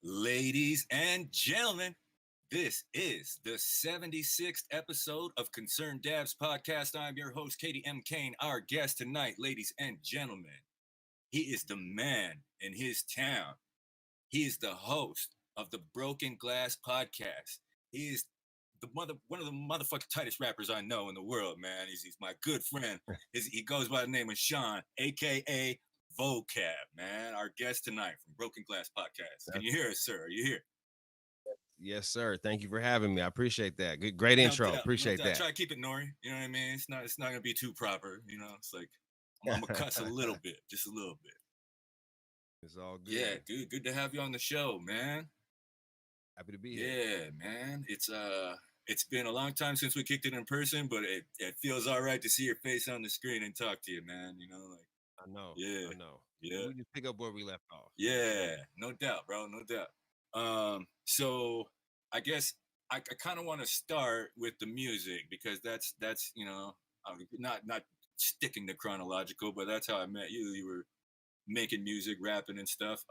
Ladies and gentlemen, this is the 76th episode of Concerned Dabs Podcast. I'm your host, Katie M. Kane. Our guest tonight, ladies and gentlemen, he is the man in his town. He is the host of the Broken Glass Podcast. He is one of the motherfucking tightest rappers I know in the world, man. He's my good friend. He goes by the name of Sean, aka Vocab, man. Our guest tonight from Broken Glass Podcast. Can you hear us, sir? Are you here? Yes, sir. Thank you for having me. I appreciate that. Great No intro. doubt, no Appreciate doubt. that. Try to keep it Nori. You know what I mean? It's not gonna be too proper. You know, it's like I'm gonna cuss a little bit, just a little bit. It's all good. Yeah, dude. Good to have you on the show, man. Happy to be here. Yeah, man. It's been a long time since we kicked it in person, but it feels all right to see your face on the screen and talk to you, man. You know, like I know. yeah, I know. yeah, We just pick up where we left off. yeah. No doubt, bro. No doubt. So I guess I kind of want to start with the music because that's not sticking to chronological, but that's how I met you. You were making music, rapping and stuff.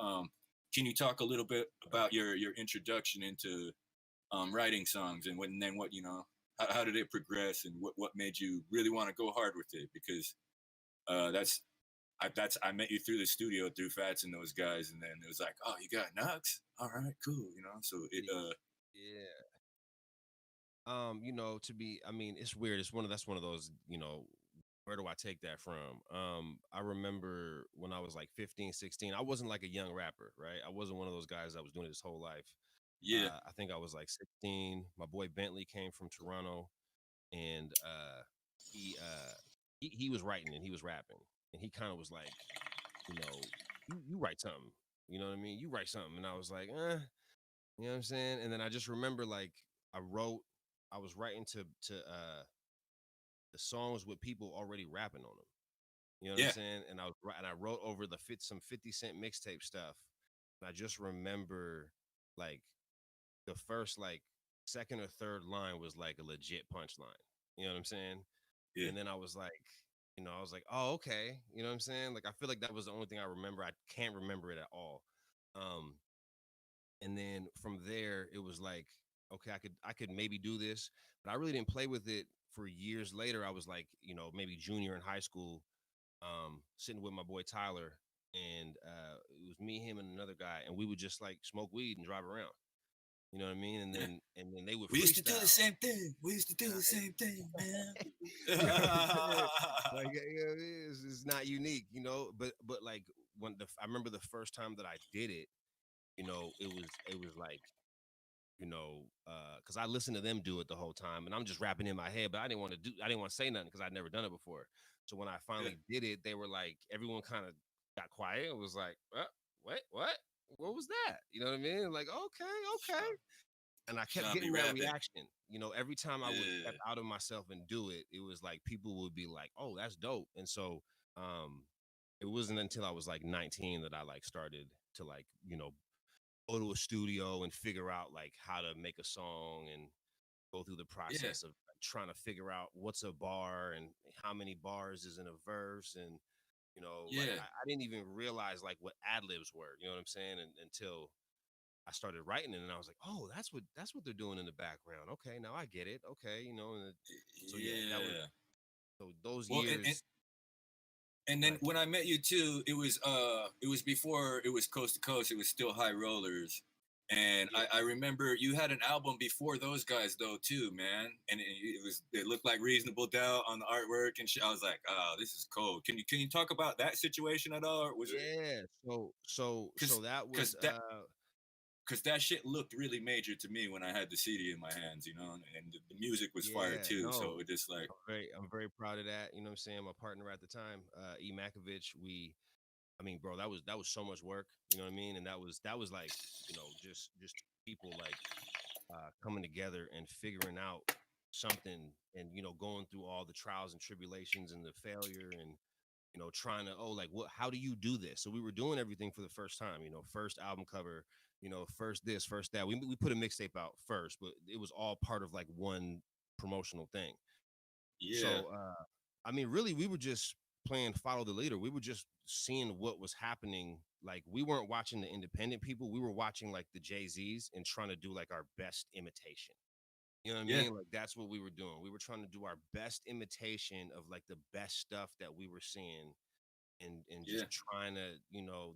Can you talk a little bit about your introduction into writing songs and then what how did it progress and what made you really want to go hard with it? Because I met you through the studio through Fats and those guys, and then it was like, oh, you got Nux? All right, cool. So it Yeah. I mean, it's weird. That's one of those, where do I take that from? I remember when I was like 15, 16, I wasn't like a young rapper, right? I wasn't one of those guys that was doing it his whole life. yeah I think I was like 16. My boy Bentley came from Toronto, and he uh he was writing and he was rapping, and he kind of was like, you write something, you know what I mean? You write something, and I was like, you know what I'm saying? And then I just remember like I was writing to the songs with people already rapping on them. You know what I'm yeah saying? And I wrote over some 50 Cent mixtape stuff. And I just remember like the first like second or third line was like a legit punchline. You know what I'm saying? yeah And then I was like, oh, okay. You know what I'm saying? Like I feel like that was the only thing I remember. I can't remember it at all. Um, and then from there, it was like, okay, I could maybe do this, but I really didn't play with it for years later. I was like, maybe junior in high school, sitting with my boy Tyler, and it was me, him, and another guy, and we would just like smoke weed and drive around. You know what I mean? And then they would we used to do the freestyle. same thing. We used to do the same thing, man. You know what I'm saying? Like, it's not unique, but like I remember the first time that I did it, it was like, because I listened to them do it the whole time, and I'm just rapping in my head, but I didn't want to say nothing because I'd never done it before. So when I Yeah. finally did it, they were like, everyone kind of got quiet. It was like, what was that? You know what I mean? Like, okay. Sean, And I kept Sean be getting that rapping. reaction. Every time I would step Yeah. out of myself and do it, it was like people would be like, "Oh, that's dope." And so, um, it wasn't until I was like 19 that I like started to like, go to a studio and figure out like how to make a song and go through the Yeah. process of like, trying to figure out what's a bar and how many bars is in a verse. And like Yeah. I didn't even realize like what ad libs were, you know what I'm saying, until I started writing it, and I was like, oh, that's what they're doing in the background. Okay, now I get it. Okay, so yeah, that was, Yeah. so those Well, years. and then Right. when I met you too, it was before it was Coast to Coast. It was still High Rollers, and Yeah. I remember you had an album before those guys though too, man. And it looked like Reasonable Doubt on the artwork and shit. I was like, oh, this is cold. Can you talk about that situation at all, or was it Yeah. So because that because was that shit looked really major to me when I had the CD in my hands, and the music was fire yeah, too. no. So it just like I'm very proud of that. You know what I'm saying? My partner at the time, E Makovich, I mean, bro, that was so much work, you know what I mean? And that was like, just people like coming together and figuring out something, and going through all the trials and tribulations and the failure, and trying to, like, what, how do you do this? So we were doing everything for the first time, first album cover, first this, first that. We put a mixtape out first, but it was all part of like one promotional thing. yeah, So I mean, really, we were just playing Follow the Leader, we were just seeing what was happening. Like we weren't watching the independent people. We were watching like the Jay-Z's and trying to do like our best imitation. You know what I Yeah. mean? Like that's what we were doing. We were trying to do our best imitation of like the best stuff that we were seeing and Yeah. just trying to,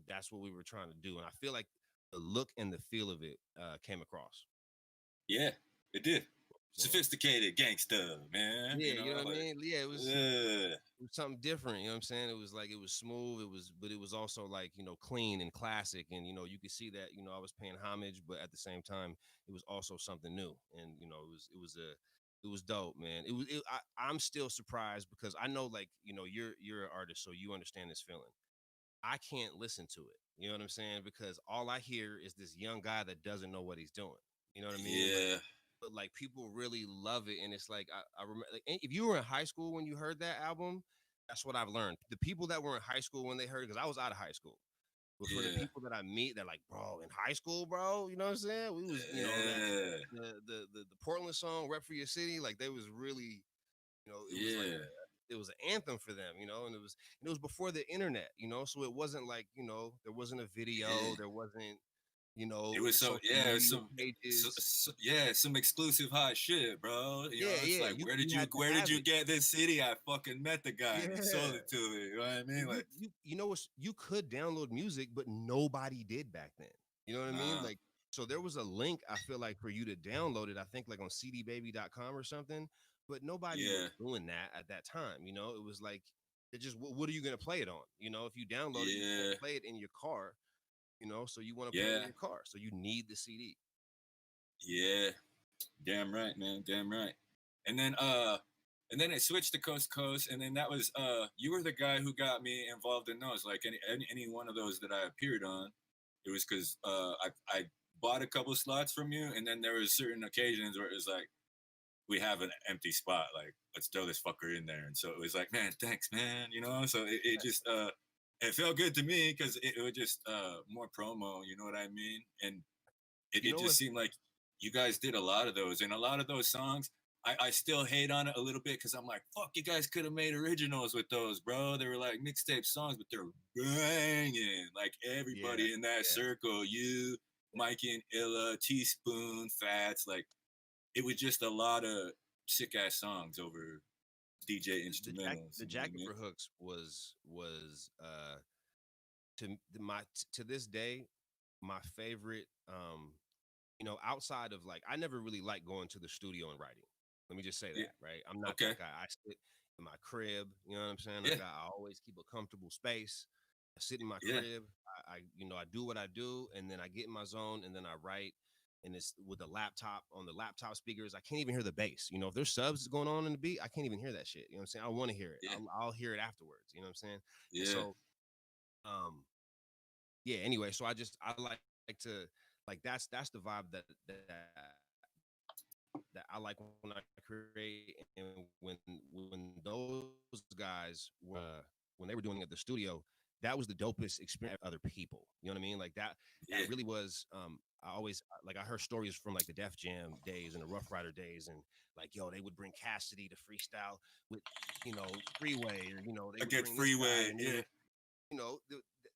that's what we were trying to do. And I feel like the look and the feel of it came across. Yeah. It did. So Sophisticated gangster, man. yeah, you know what I mean? Yeah, uh, it was something different, you know what I'm saying? It was like it was smooth, but it was also like, clean and classic. And you could see that, I was paying homage, but at the same time, it was also something new. And it was dope, man. I'm still surprised because I know like, you're an artist, so you understand this feeling. I can't listen to it. You know what I'm saying? Because all I hear is this young guy that doesn't know what he's doing. You know what I mean? yeah. But like people really love it, and it's like I remember like, if you were in high school when you heard that album, that's what I've learned. The people that were in high school when they heard it, because I was out of high school, but for the Yeah. people that I meet, they're like, bro, in high school, bro, you know what I'm saying? We was, that Yeah. the Portland song "Rep for Your City," like they was really, it was like Yeah. it was an anthem for them, and it was before the internet, so it wasn't like there wasn't a video, Yeah. there wasn't It was so social yeah, media some pages. yeah, some exclusive hot shit, bro. Yeah, It's yeah, like you had to where did have you it. get this CD? I fucking met the guy and he sold Yeah. it to me. You know what I mean? And Like, you know what? You could download music, but nobody did back then. You know what I mean? nah, Like, so there was a link I feel like for you to download it. I think like on cdbaby.com or something, but nobody was yeah, doing that at that time. It was like it just what are you gonna play it on? If you download it, you can't yeah, play it in your car. So you want to play it in yeah, your car, so you need the CD. yeah. Damn right, man. Damn right. And then and then it switched to Coast to Coast, and then that was you were the guy who got me involved in those. Like any one of those that I appeared on, it was because I bought a couple slots from you, and then there was certain occasions where it was like we have an empty spot, like let's throw this fucker in there. And so it was like, man, thanks, man. So it just it felt good to me because it was just more promo, you know what I mean? And You it know just what? seemed like you guys did a lot of those, and a lot of those songs I still hate on it a little bit because I'm like, fuck, you guys could have made originals with those, bro. They were like mixtape songs, but they're banging. Like Yeah, everybody in that yeah. circle, you, Mikey and Illa, Teaspoon, Fats, like it was just a lot of sick ass songs over DJ instrumentals. The You know what I jacket mean? for hooks was to this day my favorite. Outside of like I never really liked going to the studio and writing. Let me just say Yeah. that, right? I'm not Okay. that guy. I sit in my crib, you know what I'm saying? Yeah. I always keep a comfortable space. I sit in my Yeah. crib. I do what I do, and then I get in my zone, and then I write. And it's with the laptop on the laptop speakers. I can't even hear the bass. If there's subs going on in the beat, I can't even hear that shit. You know what I'm saying? I want to hear it. Yeah. I'll hear it afterwards. You know what I'm saying? And Yeah. so, yeah. Anyway, so I like to like that's the vibe that I like when I create, and when those guys were when they were doing it at the studio, that was the dopest experience of other people. You know what I mean? Like that Yeah. really was. I always like I heard stories from like the Def Jam days and the Rough Rider days, and like they would bring Cassidy to freestyle with Freeway, or they I would get bring this guy, Freeway. and Yeah.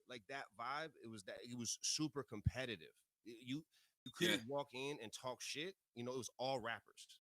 like that vibe. It was super competitive. You Yeah. couldn't walk in and talk shit. It was all rappers.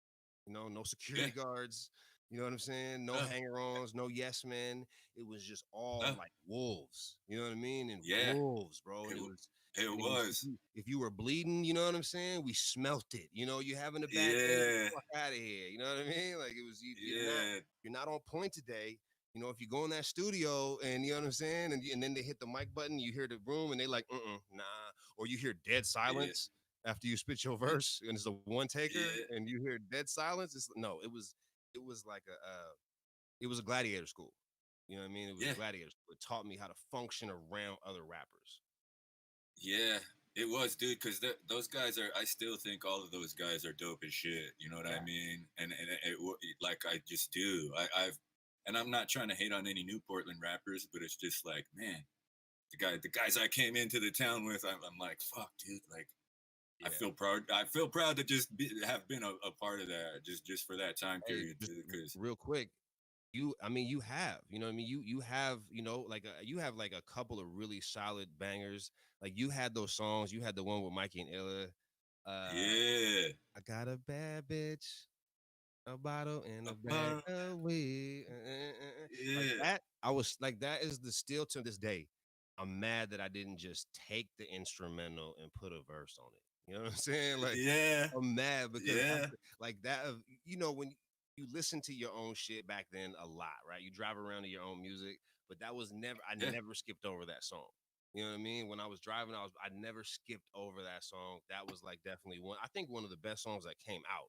No Yeah. security guards. You know what I'm saying? No Uh, hanger-ons, no yes men. It was just all uh, like wolves. You know what I mean? And yeah. wolves, bro. It, And it if was. you were bleeding, you know what I'm saying? We smelt it. You having a bad day, get Yeah. the fuck out of here. You know what I mean? Like it was Yeah. you're not on point today. If you go in that studio and you know what I'm saying, and then they hit the mic button, you hear the room, and they like, nah, or you hear dead Yeah. silence after you spit your Yeah. verse, and it's a one taker, Yeah. and you hear dead silence. It was like it was a gladiator school. You know what I mean? It was a Yeah. gladiator school. It taught me how to function around other rappers. Yeah, it was, dude. Because those guys are. I still think all of those guys are dope as shit. You know what I Yeah, mean? And like I just do. I've and I'm not trying to hate on any new Portland rappers, but it's just like, man, the guys I came into the town with, I'm like, fuck, dude. Like, I yeah. feel proud. I feel proud to just have been a part of that, just for that time Hey, period, just because real quick. I mean, you have, you know what I mean? You have, you have like a couple of really solid bangers. Like you had those songs, you had the one with Mikey and Ella. Yeah. I got a bad bitch, a bottle and a bag Uh, of weed. Like yeah. that, I was like, that is the still to this day. I'm mad that I didn't just take the instrumental and put a verse on it. You know what I'm saying? Like, Yeah. I'm mad because Yeah. like that, when you listen to your own shit back then a lot, right? You drive around to your own music, but that was never, I Yeah. never skipped over that song. You know what I mean? When I was driving, I never skipped over that song. That was like definitely I think one of the best songs that came out.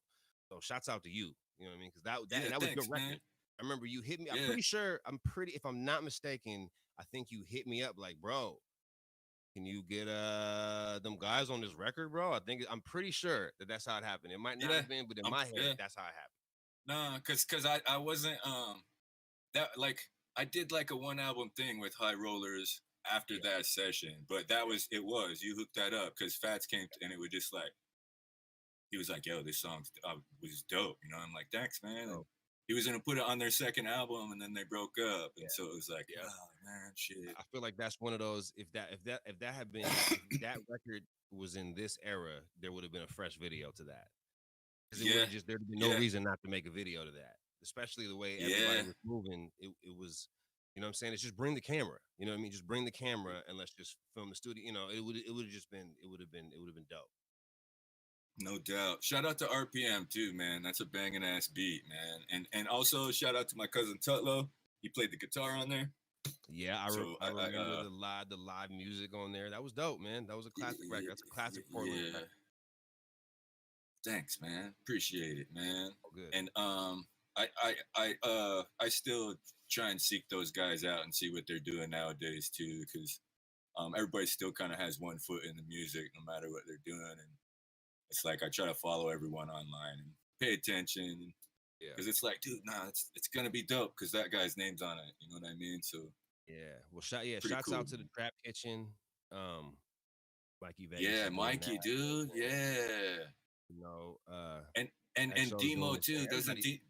So shouts out to you. You know what I mean? Because Yeah. and that was your Thanks, man. record. I remember you hit me. Yeah. If I'm not mistaken, I think you hit me up like, bro, can you get them guys on this record, bro? I'm pretty sure that that's how it happened. It might not Yeah. have been, but in my head, Yeah. that's how it happened. Nah, cause I wasn't that like I did like a one album thing with High Rollers after Yeah, that session, but that yeah, was you hooked that up because Fats came and it was just like he was like, "Yo, this song was dope," you know. I'm like, "Thanks, man." And bro. he was gonna put it on their second album, and then they broke up, Yeah, and so it was like, yeah. "Oh man, shit." I feel like that's one of those. If that had been if that record was in this era, there would have been a fresh video to that. Because it would Yeah, have just there'd be no yeah, reason not to make a video to that, especially the way everybody yeah. was moving. It was, you know what I'm saying? It's just bring the camera. You know what I mean? Just bring the camera and let's just film the studio. You know, it would have just been it would have been dope. No doubt. Shout out to RPM too, man. That's a banging ass beat, man. And also shout out to my cousin Tutlo. He played the guitar on there. Yeah, So I remember the live music on there. That was dope, man. That was a classic record. That's a classic Portland yeah. record. Thanks, man. Appreciate it, man. Oh, good. And I still try and seek those guys out and see what they're doing nowadays too, because everybody still kind of has one foot in the music, no matter what they're doing, and it's like I try to follow everyone online and pay attention Yeah. because it's like, dude, nah, it's gonna be dope because that guy's name's on it. You know what I mean? So Yeah. Well, pretty shouts cool. out to the Trap Kitchen. Um, Mikey Vegas Yeah, for doing Mikey, that. dude. And, Yeah, you know, and XO's doing Demo his thing. too. Doesn't Everybody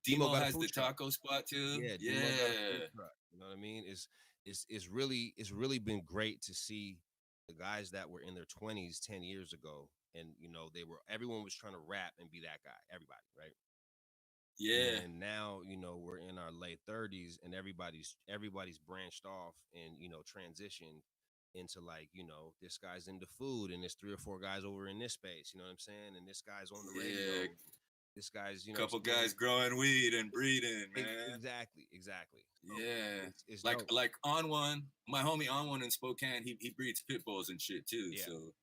Demo Demo got a has food the truck. taco spot too? Yeah, Demo got a food Yeah, truck. You know what I mean? It's really been great to see the guys that were in their 20s 10 years ago, and everyone was trying to rap and be that guy, everybody, right? yeah, And now, we're in our late 30s and everybody's branched off and, transitioned into like, this guy's into food and there's three or four guys over in this space, you know what I'm saying? And this guy's on the yeah. radio. This guy's, Couple still guys growing weed and breeding, man. exactly. So Yeah, it's like dope. on one, my homie on one in Spokane, he breeds pit bulls and shit too. Yeah. So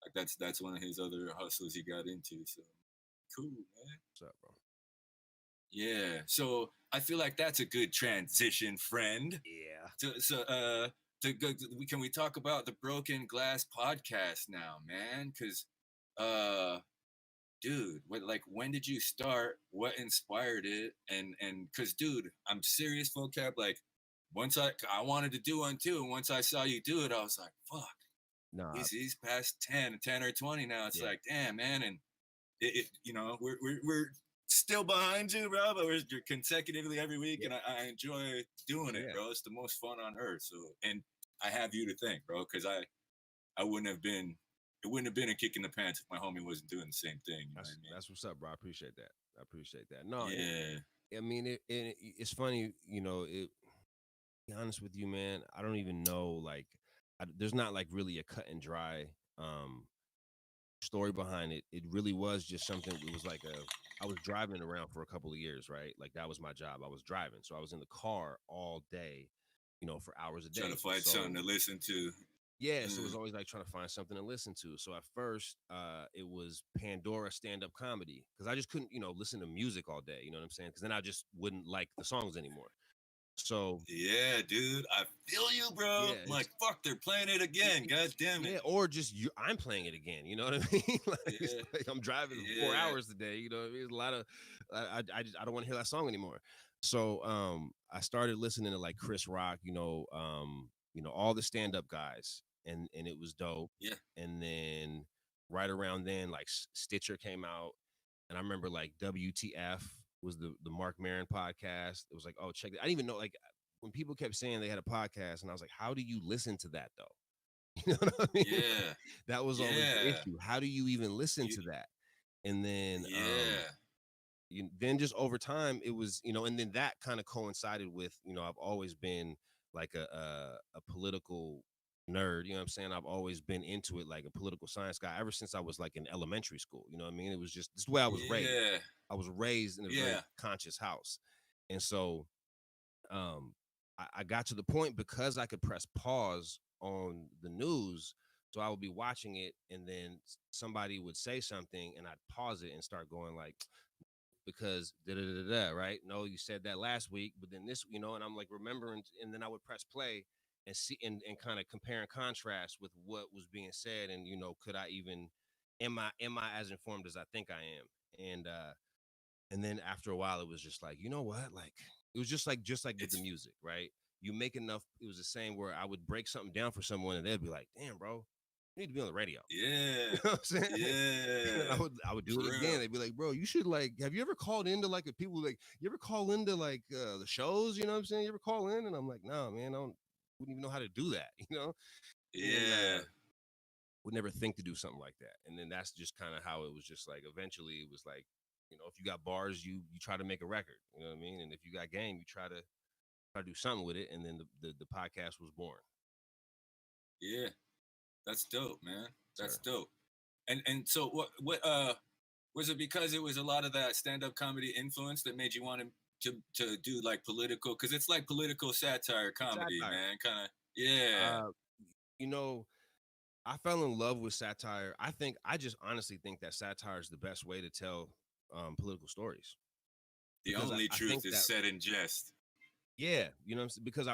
like that's one of his other hustles he got into. So cool, man. What's up, bro? Yeah. So I feel like that's a good transition, friend. Yeah. To go, can we talk about the Broken Glass podcast now, man? Because dude, when did you start? What inspired it? And because dude, I'm serious, vocab. Like once I wanted to do one too, and once I saw you do it, I was like, fuck. Nah. He's past 10 or 20 now. It's Yeah. like, damn, man, and we're still behind you, bro, but we're consecutively every week, Yeah. and I enjoy doing it, Yeah. bro. It's the most fun on earth. So, and I have you to thank, bro, because I wouldn't have been. It wouldn't have been a kick in the pants if my homie wasn't doing the same thing. You know what I mean? That's what's up, bro. I appreciate that. I appreciate that. No, Yeah. I mean, it's funny, be honest with you, man. I don't even know, like, there's not like really a cut and dry story behind it. It really was just something. It was like I was driving around for a couple of years, right? Like that was my job. I was driving, so I was in the car all day, for hours a day. Trying to find something to listen to. Yeah, so it was always like trying to find something to listen to. So at first, it was Pandora stand-up comedy because I just couldn't, listen to music all day. You know what I'm saying? Because then I just wouldn't like the songs anymore. So yeah, dude, I feel you, bro. yeah, I'm like, fuck, they're playing it again. God damn it. Yeah, or just I'm playing it again. You know what I mean? Yeah. Like I'm driving 4 hours today. You know what I mean? There's a lot of I don't want to hear that song anymore. So I started listening to like Chris Rock. All the stand-up guys, and it was dope. Yeah. And then right around then, like Stitcher came out, and I remember like WTF was the Mark Maron podcast. It was like, oh, check it. I didn't even know, like, when people kept saying they had a podcast, and I was like, how do you listen to that though? You know what I mean? Yeah. That was always the Yeah. issue. How do you even listen You, to that? And then yeah. then just over time it was, and then that kind of coincided with, I've always been like a political nerd, you know what I'm saying? I've always been into it, like a political science guy ever since I was like in elementary school, you know what I mean? It was just this is the way I was raised. Yeah. I was raised in a very Yeah. conscious house. And so I got to the point because I could press pause on the news. So I would be watching it, and then somebody would say something, and I'd pause it and start going like, because da da da da, right? No, you said that last week, but then this, and I'm like remembering, and then I would press play and see and kind of compare and contrast with what was being said, and could I even, am I as informed as I think I am? And then after a while, it was just like, you know what, like it was just like with the It's music, right? You make enough. It was the same where I would break something down for someone, and they'd be like, "Damn, bro, you need to be on the radio." yeah. You know what I'm saying? And Yeah. I would do For it real. again. They'd be like, "Bro, you should like, have you ever called into like, if people like, you ever call into like the shows? You know what I'm saying? You ever call in?" And I'm like, "No, man, wouldn't even know how to do that." And Yeah. would never think to do something like that. And then that's just kind of how it was. Just like eventually, it was like, if you got bars, you try to make a record. You know what I mean? And if you got game, you try to do something with it. And then the podcast was born. Yeah. That's dope, man. That's Sir. dope. And so what was it because it was a lot of that stand-up comedy influence that made you want to do like political, because it's like political satire comedy, Satire. man. Kind of, yeah. Uh, you know, I fell in love with satire. I just honestly think that satire is the best way to tell political stories, The because only I think truth is that, said in jest. yeah, what I'm saying? Because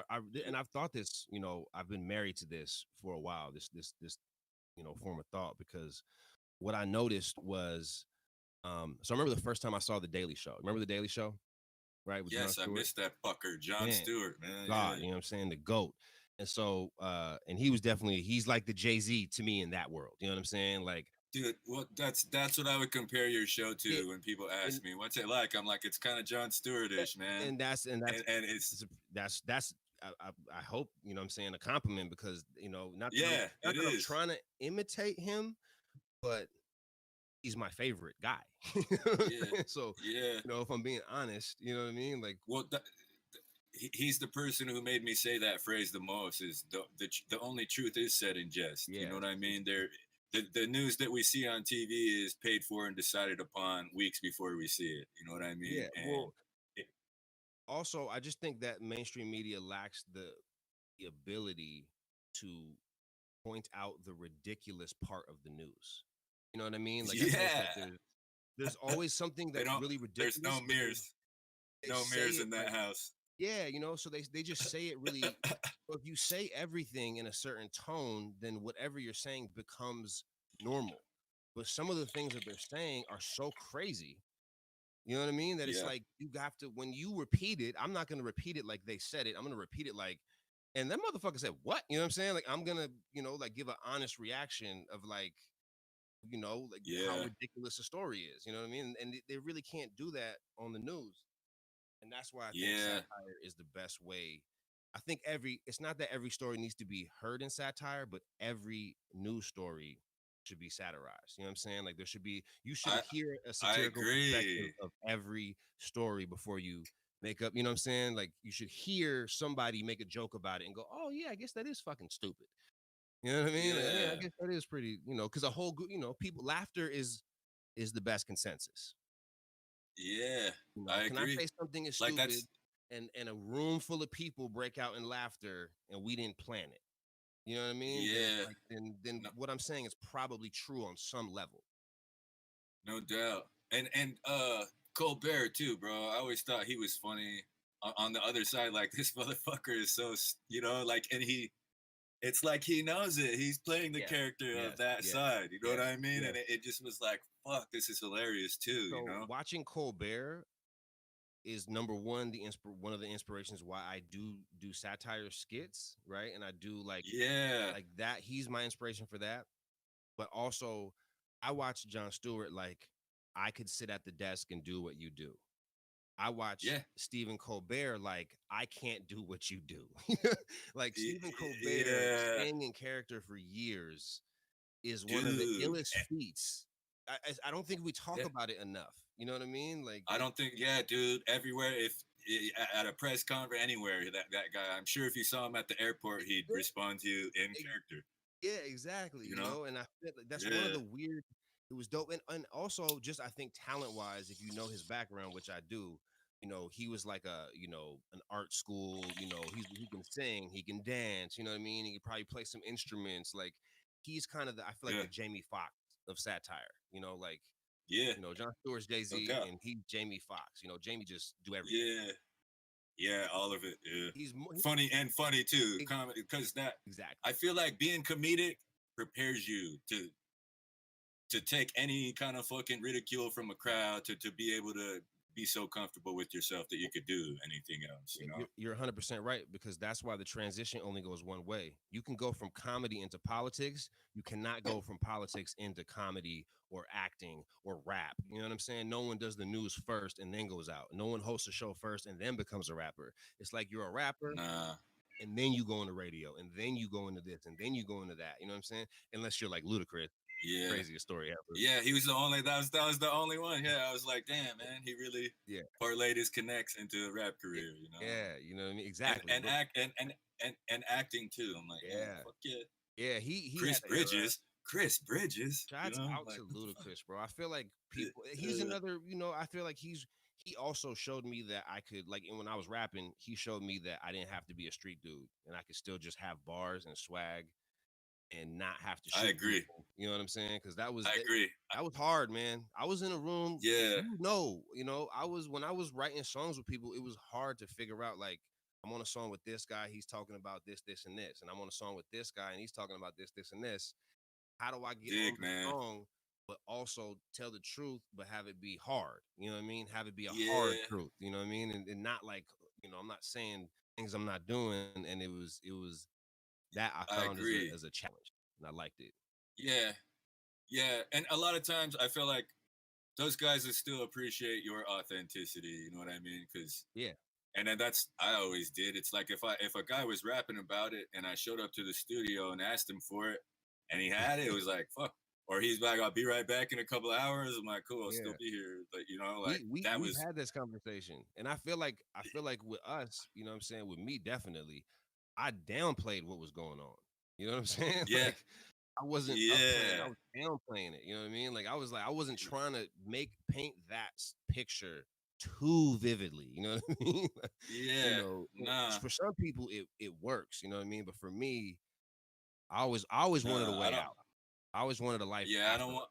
and I've thought this, I've been married to this for a while, this form of thought, because what I noticed was, so I remember the first time I saw The Daily Show. Remember The Daily Show, right, with Jon Yes, I Stewart? missed that fucker, Jon Man, Stewart, man. God, Yeah. you know what I'm saying? The GOAT. And so, and he's like the Jay-Z to me in that world. You know what I'm saying? Like, Dude, well, that's what I would compare your show yeah, to when people and ask me what's it like. I'm like, it's kind of Jon yeah, Stewart-ish, man. And it's that's I hope, you know what I'm saying, a compliment, because, not that yeah, not it that I'm is. trying to imitate him, but he's my favorite guy. Yeah, So, yeah. if I'm being honest, you know what I mean? Like, Well, he's the person who made me say that phrase the most. Is the only truth is said in jest. You know yeah, what I mean? The news that we see on TV is paid for and decided upon weeks before we see it. You know what I mean? yeah. And Well, also, I just think that mainstream media lacks the ability to point out the ridiculous part of the news. You know what I mean? Like, I think yeah, that there's always something they that's don't. really There's no ridiculous, but mirrors. they No say mirrors it in that like, house. yeah, so they just say it really. If you say everything in a certain tone, then whatever you're saying becomes normal. But some of the things that they're saying are so crazy, you know what I mean? That it's Yeah, like, you have to, when you repeat it, I'm not going to repeat it like they said it. I'm going to repeat it like, and that motherfucker said, what? You know what I'm saying? Like, I'm going to, like, give an honest reaction of like, like how yeah, ridiculous a story is. You know what I mean? And they really can't do that on the news. And that's why I think yeah, satire is the best way. I think it's not that every story needs to be heard in satire, but every news story should be satirized. You know what I'm saying? Like, you should I hear a I satirical perspective agree. of every story before you make up, you know what I'm saying? Like, you should hear somebody make a joke about it and go, oh yeah, I guess that is fucking stupid. You know what I mean? Like, yeah, I Yeah, guess that is pretty, because a whole group, people, laughter is the best consensus. yeah, I Can I agree. say something is Like stupid, that's and a room full of people break out in laughter, and we didn't plan it? You know what I mean? yeah, Then no, what I'm saying is probably true on some level. no doubt. And Colbert too, bro. I always thought he was funny. On the other side, like this motherfucker is so like, and it's like he knows it. He's playing the Yeah. character of Yes. that Yes. side. You know what Yes. I mean? And Yes. it just was like, fuck, this is hilarious too. You So know? watching Colbert is number one, one of the inspirations why I do satire skits, right? And I do Yeah, like that. He's my inspiration for that. But also, I watch Jon Stewart like I could sit at the desk and do what you do. I watch Yeah. Stephen Colbert like I can't do what you do. Like Y- Stephen Colbert Yeah, staying in character for years is one of the dude. illest feats. I don't think we talk Yeah. about it enough. You know what I mean? Like I don't think, yeah, dude. Everywhere, if at a press conference, anywhere, that guy, I'm sure if you saw him at the airport, he'd yeah, respond to you in ex- character. yeah, exactly. You You know? know, and I feel like that's one of Yeah, the weird. It was dope, and also just I think talent wise, if you know his background, which I do, you know, he was like a an art school. You know, he can sing, he can dance. You know what I mean? He can probably play some instruments. Like he's kind of the I feel like yeah, the Jamie Foxx of satire. You know, like yeah. John Stewart's Jay No Z, doubt. and he's Jamie Foxx. You know, Jamie just do everything. Yeah, yeah. All of it. Yeah. He's more Funny and funny too. Comedy, because that exactly. I feel like being comedic prepares you to take any kind of fucking ridicule from a crowd to be able to be so comfortable with yourself that you could do anything else. You know? You're 100% right because that's why the transition only goes one way. You can go from comedy into politics. You cannot go from politics into comedy or acting or rap. You know what I'm saying? No one does the news first and then goes out. No one hosts a show first and then becomes a rapper. It's like you're a rapper Nah. and then you go into radio and then you go into this and then you go into that. You know what I'm saying? Unless you're like Ludacris, Yeah. craziest story ever. Yeah, he was the only that was the only one. Yeah, I was like, damn man, he really Yeah. parlayed his connects into a rap career, you know. Yeah, you know what I mean? Exactly. And act and acting too. I'm like, man, Yeah. fuck yeah. Yeah, he Chris had an era. Bridges. Chris Bridges. You Shouts know, out like to what the fuck? Ludacris, bro. I feel like people he's another, I feel like he also showed me that I could like and when I was rapping, he showed me that I didn't have to be a street dude and I could still just have bars and swag and not have to I shoot agree. people. You know what I'm saying? Because that was I agree. that was hard, man. I was in a room, Yeah. I was when I was writing songs with people, it was hard to figure out like I'm on a song with this guy, he's talking about this, this, and this, and I'm on a song with this guy and he's talking about this, this, and this. How do I get on Dig, the man. song, but also tell the truth, but have it be hard? You know what I mean? Have it be a hard Yeah. truth. You know what I mean? And not like I'm not saying things I'm not doing. And it was that I I found agree. as a challenge, and I liked it. Yeah. Yeah. And a lot of times I feel like those guys would still appreciate your authenticity, you know what I mean? Because Yeah, and then that's I always did. It's like if a guy was rapping about it and I showed up to the studio and asked him for it and he had it, it was like fuck. Or he's like, I'll be right back in a couple of hours. I'm like, cool, I'll still yeah. be here. But like We that we've was had this conversation, and I feel like with us, you know what I'm saying, with me definitely, I downplayed what was going on. You know what I'm saying? yeah, Like I wasn't upplaying, I yeah, was downplaying it. You know what I mean? Like I wasn't trying to paint that picture too vividly. You know what I mean? yeah. Nah, For some people it works. You know what I mean? But for me, I always wanted a nah. I way don't out. I always wanted a life yeah, I don't after. want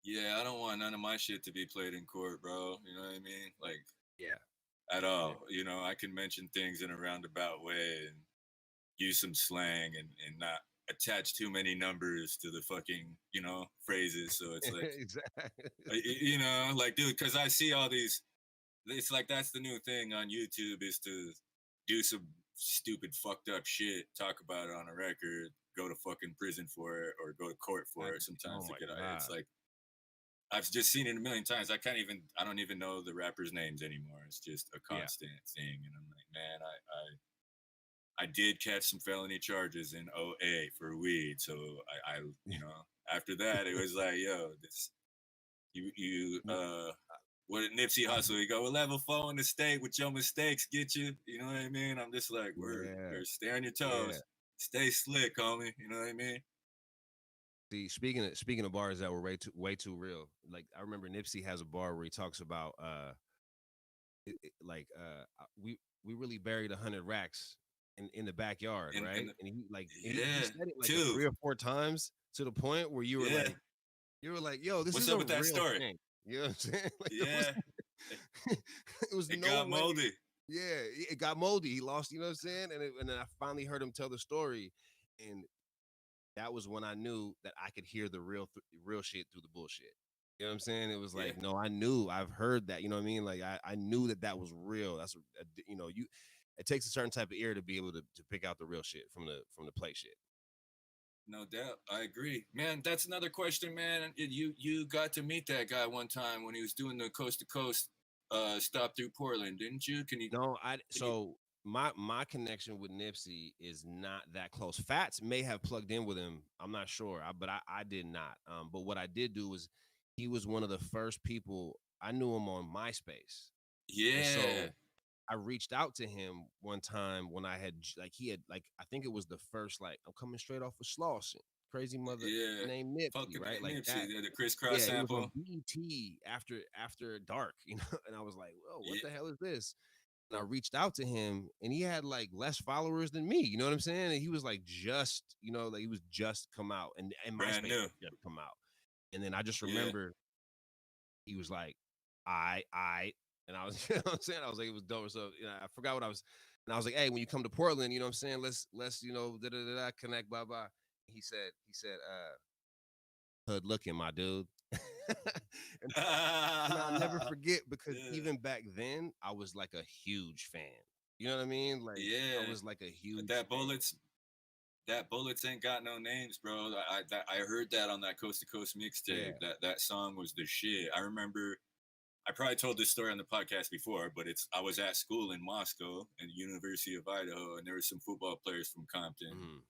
yeah, I don't want none of my shit to be played in court, bro. You know what I mean? Like Yeah, at yeah, all. I can mention things in a roundabout way and use some slang and not attach too many numbers to the fucking phrases. So it's like exactly. like dude, because I see all these. It's like that's the new thing on YouTube is to do some stupid fucked up shit, talk about it on a record, go to fucking prison for it, or go to court for it. Oh Sometimes to my get out. It's god. like I've just seen it a million times. I don't even know the rappers' names anymore. It's just a Yeah. constant thing, and I'm like, man, I did catch some felony charges in '08 for weed. So after that it was like, yo, this you what did Nipsey Hustle? You go, well, level 4 in the state with your mistakes get you. You know what I mean? I'm just like, word, Yeah, stay on your yeah. toes, stay slick, homie. You know what I mean? See, speaking of bars that were way too real. Like I remember Nipsey has a bar where he talks about we really buried 100 racks in the backyard, And right? and And he yeah, said it like too. 3 or 4 times to the point where Yeah. you were like, yo, this What's is up a with that real story? thing. You know what I'm saying? Like Yeah, it was it no got way. moldy. Yeah, it got moldy. He lost, you know what I'm saying? And then I finally heard him tell the story, and that was when I knew that I could hear the real shit through the bullshit. You know what I'm saying? It was Yeah, like, no, I've heard that. You know what I mean? Like I knew that was real. That's you. It takes a certain type of ear to be able to pick out the real shit from the play shit. no doubt. I agree, man. That's another question, man. You got to meet that guy one time when he was doing the coast to coast stop through Portland, didn't you? Can you? No, Can you? so my connection with Nipsey is not that close. Fats may have plugged in with him. I'm not sure, but I did not. But what I did do was he was one of the first people I knew him on MySpace, and Yeah, so I reached out to him one time when I had he had I think it was the first I'm coming straight off of Slauson, crazy mother yeah. named Nipsey, Fucking right? Like Nipsey, that. the crisscross Yeah, it was on sample. BET after dark, and I was like, "Whoa, what Yeah, the hell is this?" And I reached out to him, and he had less followers than me. You know what I'm saying? And he was he was just come out, and brand MySpace new. had just come out. And then I just Yeah. remember he was like, I," and I was, you know what I'm saying? I was like, it was dope. So I forgot what I was, and I was like, "Hey, when you come to Portland, you know what I'm saying? Let's da da da connect, blah blah." He said, "Hood looking, my dude." and And I'll never forget because Yeah, even back then, I was like a huge fan. You know what I mean? Like I yeah. was like a huge That fan. bullets, that bullets ain't got no names, bro. I heard that on that Coast to Coast mixtape. Yeah. That song was the shit. I remember. I probably told this story on the podcast before, but I was at school in Moscow and the University of Idaho, and there were some football players from Compton. Mhm.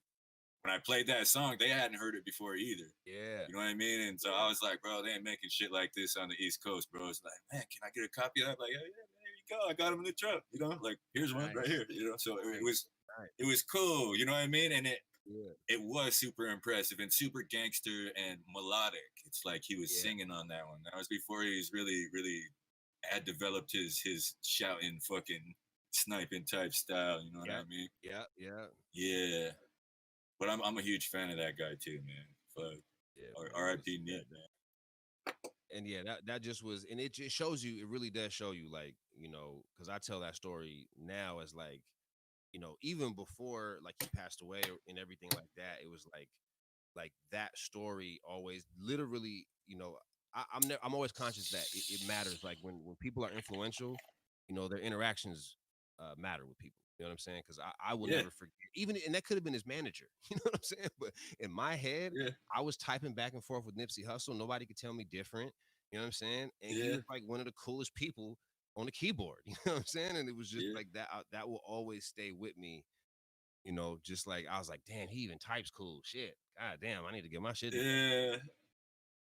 When I played that song, they hadn't heard it before either. Yeah. You know what I mean? And so I Yeah. was like, bro, they ain't making shit like this on the East Coast, bro. It's like, man, can I get a copy of that? I'm like, yeah, yeah, there you go. I got them in the truck. Like, here's one right Nice. here. So it Nice. was Nice. it was cool. You know what I mean? And Yeah. it was super impressive and super gangster and melodic. It's like he was Yeah. singing on that one. That was before he was really had developed his shouting fucking sniping type style. You know what I Yep. mean? Yeah. Yeah. Yeah. But I'm a huge fan of that guy too, man. Fuck. Yeah, man. It was R.I.P. Nick, man. and yeah, that just was, and it just shows you, it really does show you, because I tell that story now as even before he passed away and everything like that, it was like that story always literally, I'm always conscious that it matters. Like when people are influential, their interactions matter with people. You know what I'm saying? Because I will Yeah, never forget, even, and that could have been his manager. You know what I'm saying? But in my head, yeah, I was typing back and forth with Nipsey Hussle. Nobody could tell me different. You know what I'm saying? And he yeah, was like one of the coolest people on the keyboard. You know what I'm saying? And it was just yeah, like that. That will always stay with me. Just like I was like, damn, he even types cool shit. God damn, I need to get my shit together. yeah,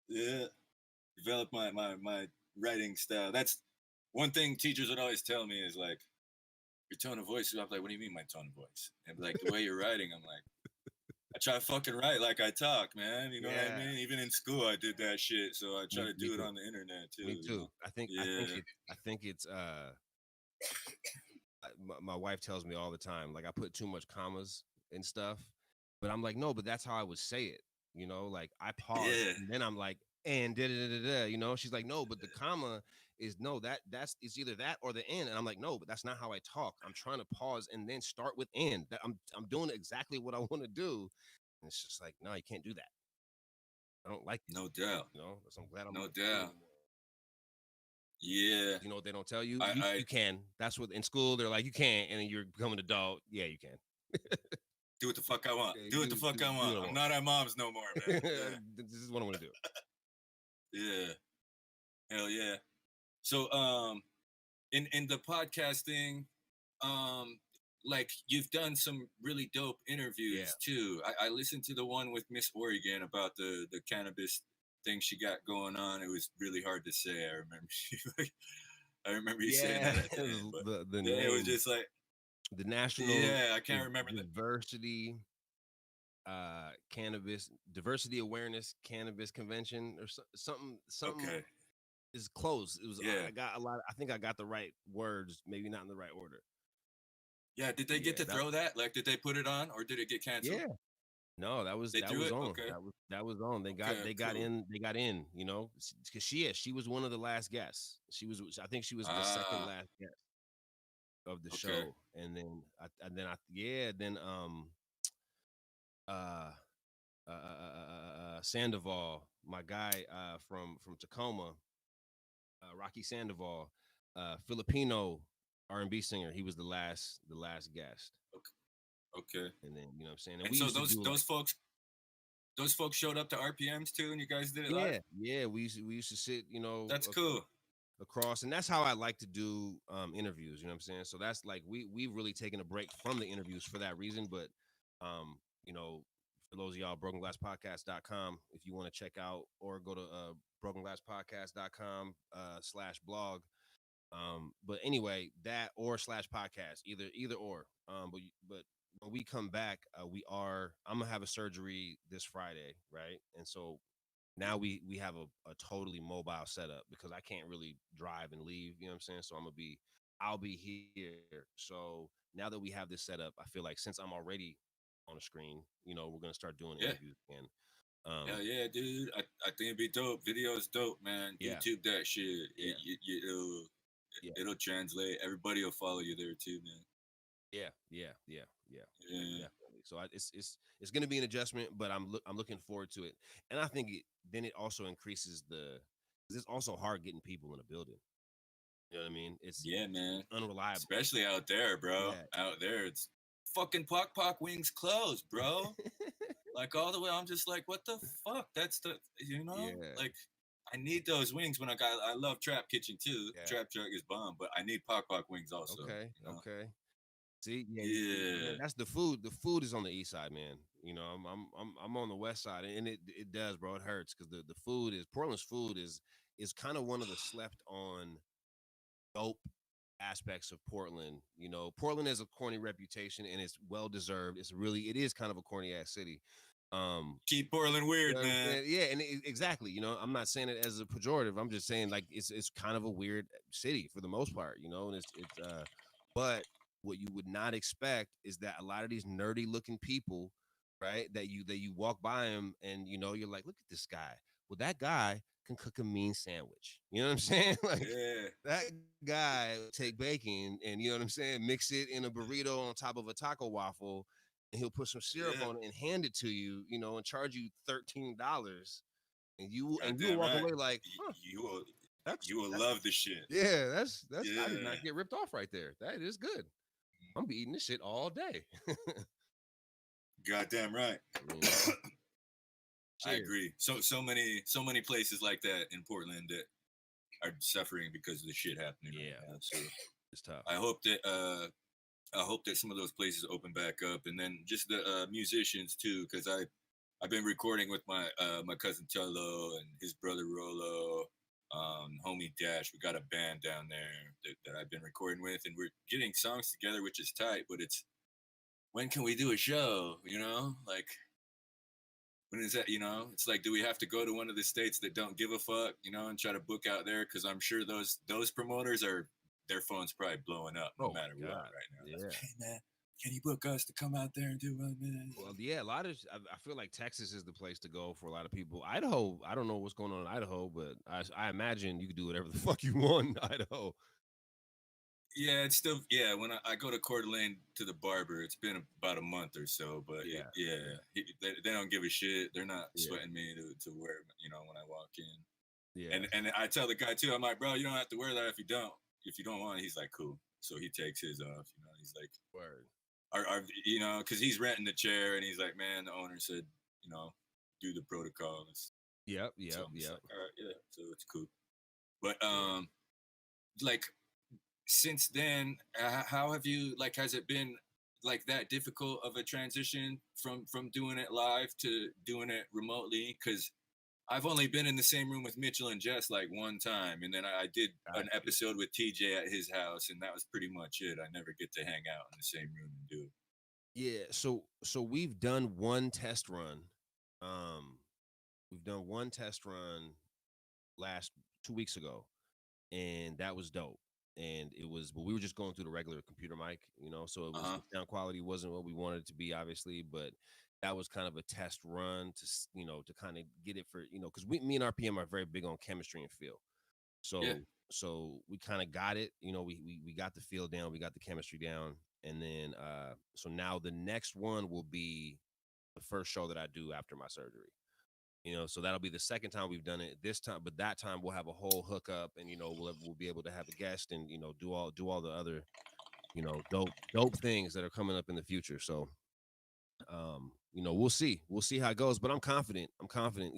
yeah. Develop my writing style. That's one thing teachers would always tell me is like your tone of voice. I'm like, what do you mean my tone of voice? And like the way you're writing, I'm like, I try to fucking write like I talk, man. You know what I Yeah, mean? Even in school, I did that shit. So I try to me do it too. on the internet too. Me too. Yeah, I think it's my wife tells me all the time, like I put too much commas and stuff, but I'm like, no, but that's how I would say it. Like I pause yeah, and then I'm like, and da da da da. She's like, no, but the comma is no, that's it's either that or the end. And I'm like, no, but that's not how I talk. I'm trying to pause and then start with end. I'm doing exactly what I want to do. And it's just like, no, you can't do that. I don't like it. no doubt, So I'm glad I'm no not doing it doubt. anymore. Yeah, You know what they don't tell you? I You can. That's what in school they're like, you can't, and then you're becoming an adult. Yeah, you can. do what the fuck I want. Yeah, Do what the fuck I do want. what I I'm want. not at mom's no more, man. Yeah, This is what I want to do. yeah, hell yeah. So in the podcasting, um, like you've done some really dope Yeah. interviews too. I listened to the one with Miss Oregon about the cannabis thing she got going on. It was really hard to say. I remember I remember you saying Yeah. that at the end, but The yeah, it was name, just like the National yeah, I can't remember the Diversity Cannabis Diversity Awareness Cannabis Convention or something okay. is close. It was Yeah. I got a lot. I think I got the right words, maybe not in the right order. Yeah, did they But get yeah, to throw that? Like, did they put it on, or did it get canceled? yeah. No, that was They threw it. on. Okay. That was on. Okay. They got Cool. in. They got in. Because she was one of the last guests. I think she was the second Ah. last guest of the Okay. show. And then uh Sandoval, my guy from Tacoma, Rocky Sandoval, Filipino R&B singer. He was the last guest. Okay. And then you know what I'm saying. And And we so used to do those folks showed up to RPMs too, and you guys did it live. yeah, we used to sit, That's cool. across, and that's how I like to do interviews. You know what I'm saying? So that's like we've really taken a break from the interviews for that reason. But you know, for those of y'all, brokenglasspodcast.com, if you want to check out or go to brokenglasspodcast.com /blog. But anyway, that or /podcast, either or. But when we come back, I'm gonna have a surgery this Friday, right? And so now we have a totally mobile setup because I can't really drive and leave, you know what I'm saying? So I'll be here. So now that we have this setup, I feel like since I'm already on the screen, we're gonna start doing Yeah. interviews again. Hell yeah, dude. I think it'd be dope. Video is dope, man. Yeah. YouTube that shit. Yeah. Yeah. It'll translate. Everybody will follow you there too, man. Yeah. Yeah. Definitely. So it's going to be an adjustment, but I'm looking forward to it, and I think it also increases 'cause it's also hard getting people in a building. You know what I mean? It's Yeah, man. unreliable, Especially out there, bro. Yeah. Out there, it's fucking Pock Wings closed, bro. Like all the way, I'm just like, what the fuck? That's the Yeah. like. I need those wings when I love Trap Kitchen too. Yeah. Trap Truck is bomb, but I need Pock Wings also. Okay. You know? Okay. See, Yeah. that's the food. The food is on the east side, man. I'm on the west side, and it does, bro. It hurts because the food is Portland's food is kind of one of the slept on dope aspects of Portland. Portland has a corny reputation, and it's well deserved. It is kind of a corny ass city. Keep Portland weird, man. Yeah, and exactly. I'm not saying it as a pejorative. I'm just saying like it's kind of a weird city for the most part. And it's but what you would not expect is that a lot of these nerdy looking people, right, that you walk by them and you're like, look at this guy. Well, that guy can cook a mean sandwich. You know what I'm saying? Like that guy take bacon and you know what I'm saying, mix it in a burrito on top of a taco waffle, and he'll put some syrup on it and hand it to you, and charge you $13, and you walk away like, huh, you will love the shit. Yeah, that's I did not get ripped off right there. That is good. I'm be eating this shit all day. Goddamn right. I agree. So many places like that in Portland that are suffering because of the shit happening. Yeah, right now. So it's tough. I hope that some of those places open back up, and then just the musicians too, because I've been recording with my cousin Tello and his brother Rolo, homie Dash. We got a band down there that I've been recording with, and we're getting songs together, which is tight. But it's when can we do a show? Like when is that? It's like, do we have to go to one of the states that don't give a fuck? And try to book out there, because I'm sure those promoters their phone's probably blowing up no matter what right now. Yeah. Like, hey man, can you book us to come out there and do one, man? Well, yeah, I feel like Texas is the place to go for a lot of people. Idaho, I don't know what's going on in Idaho, but I imagine you can do whatever the fuck you want in Idaho. Yeah, it's still, when I go to Coeur d'Alene to the barber, it's been about a month or so, but they don't give a shit. They're not sweating me to wear, when I walk in. Yeah. And I tell the guy too, I'm like, bro, you don't have to wear that if you don't want it. He's like, cool. So he takes his off, he's like, word. Because he's renting the chair, and he's like, man, the owner said, do the protocols. Yep. So like, all right, yeah, so it's cool. But like since then, how have you, like, has it been like that difficult of a transition from doing it live to doing it remotely? Because I've only been in the same room with Mitchell and Jess like one time, and then I did an episode with TJ at his house, and that was pretty much it. I never get to hang out in the same room and do it. Yeah, so we've done one test run. We've done one test run last 2 weeks ago, and that was dope. And but we were just going through the regular computer mic, so it was the sound quality wasn't what we wanted it to be, obviously, but that was kind of a test run to to kind of get it for, because me and RPM are very big on chemistry and feel. So we kind of got it, we got the feel down, we got the chemistry down. And then, so now the next one will be the first show that I do after my surgery. So that'll be the second time we've done it this time, but that time we'll have a whole hookup, and we'll be able to have a guest and do all the other dope things that are coming up in the future. So we'll see how it goes, but I'm confident.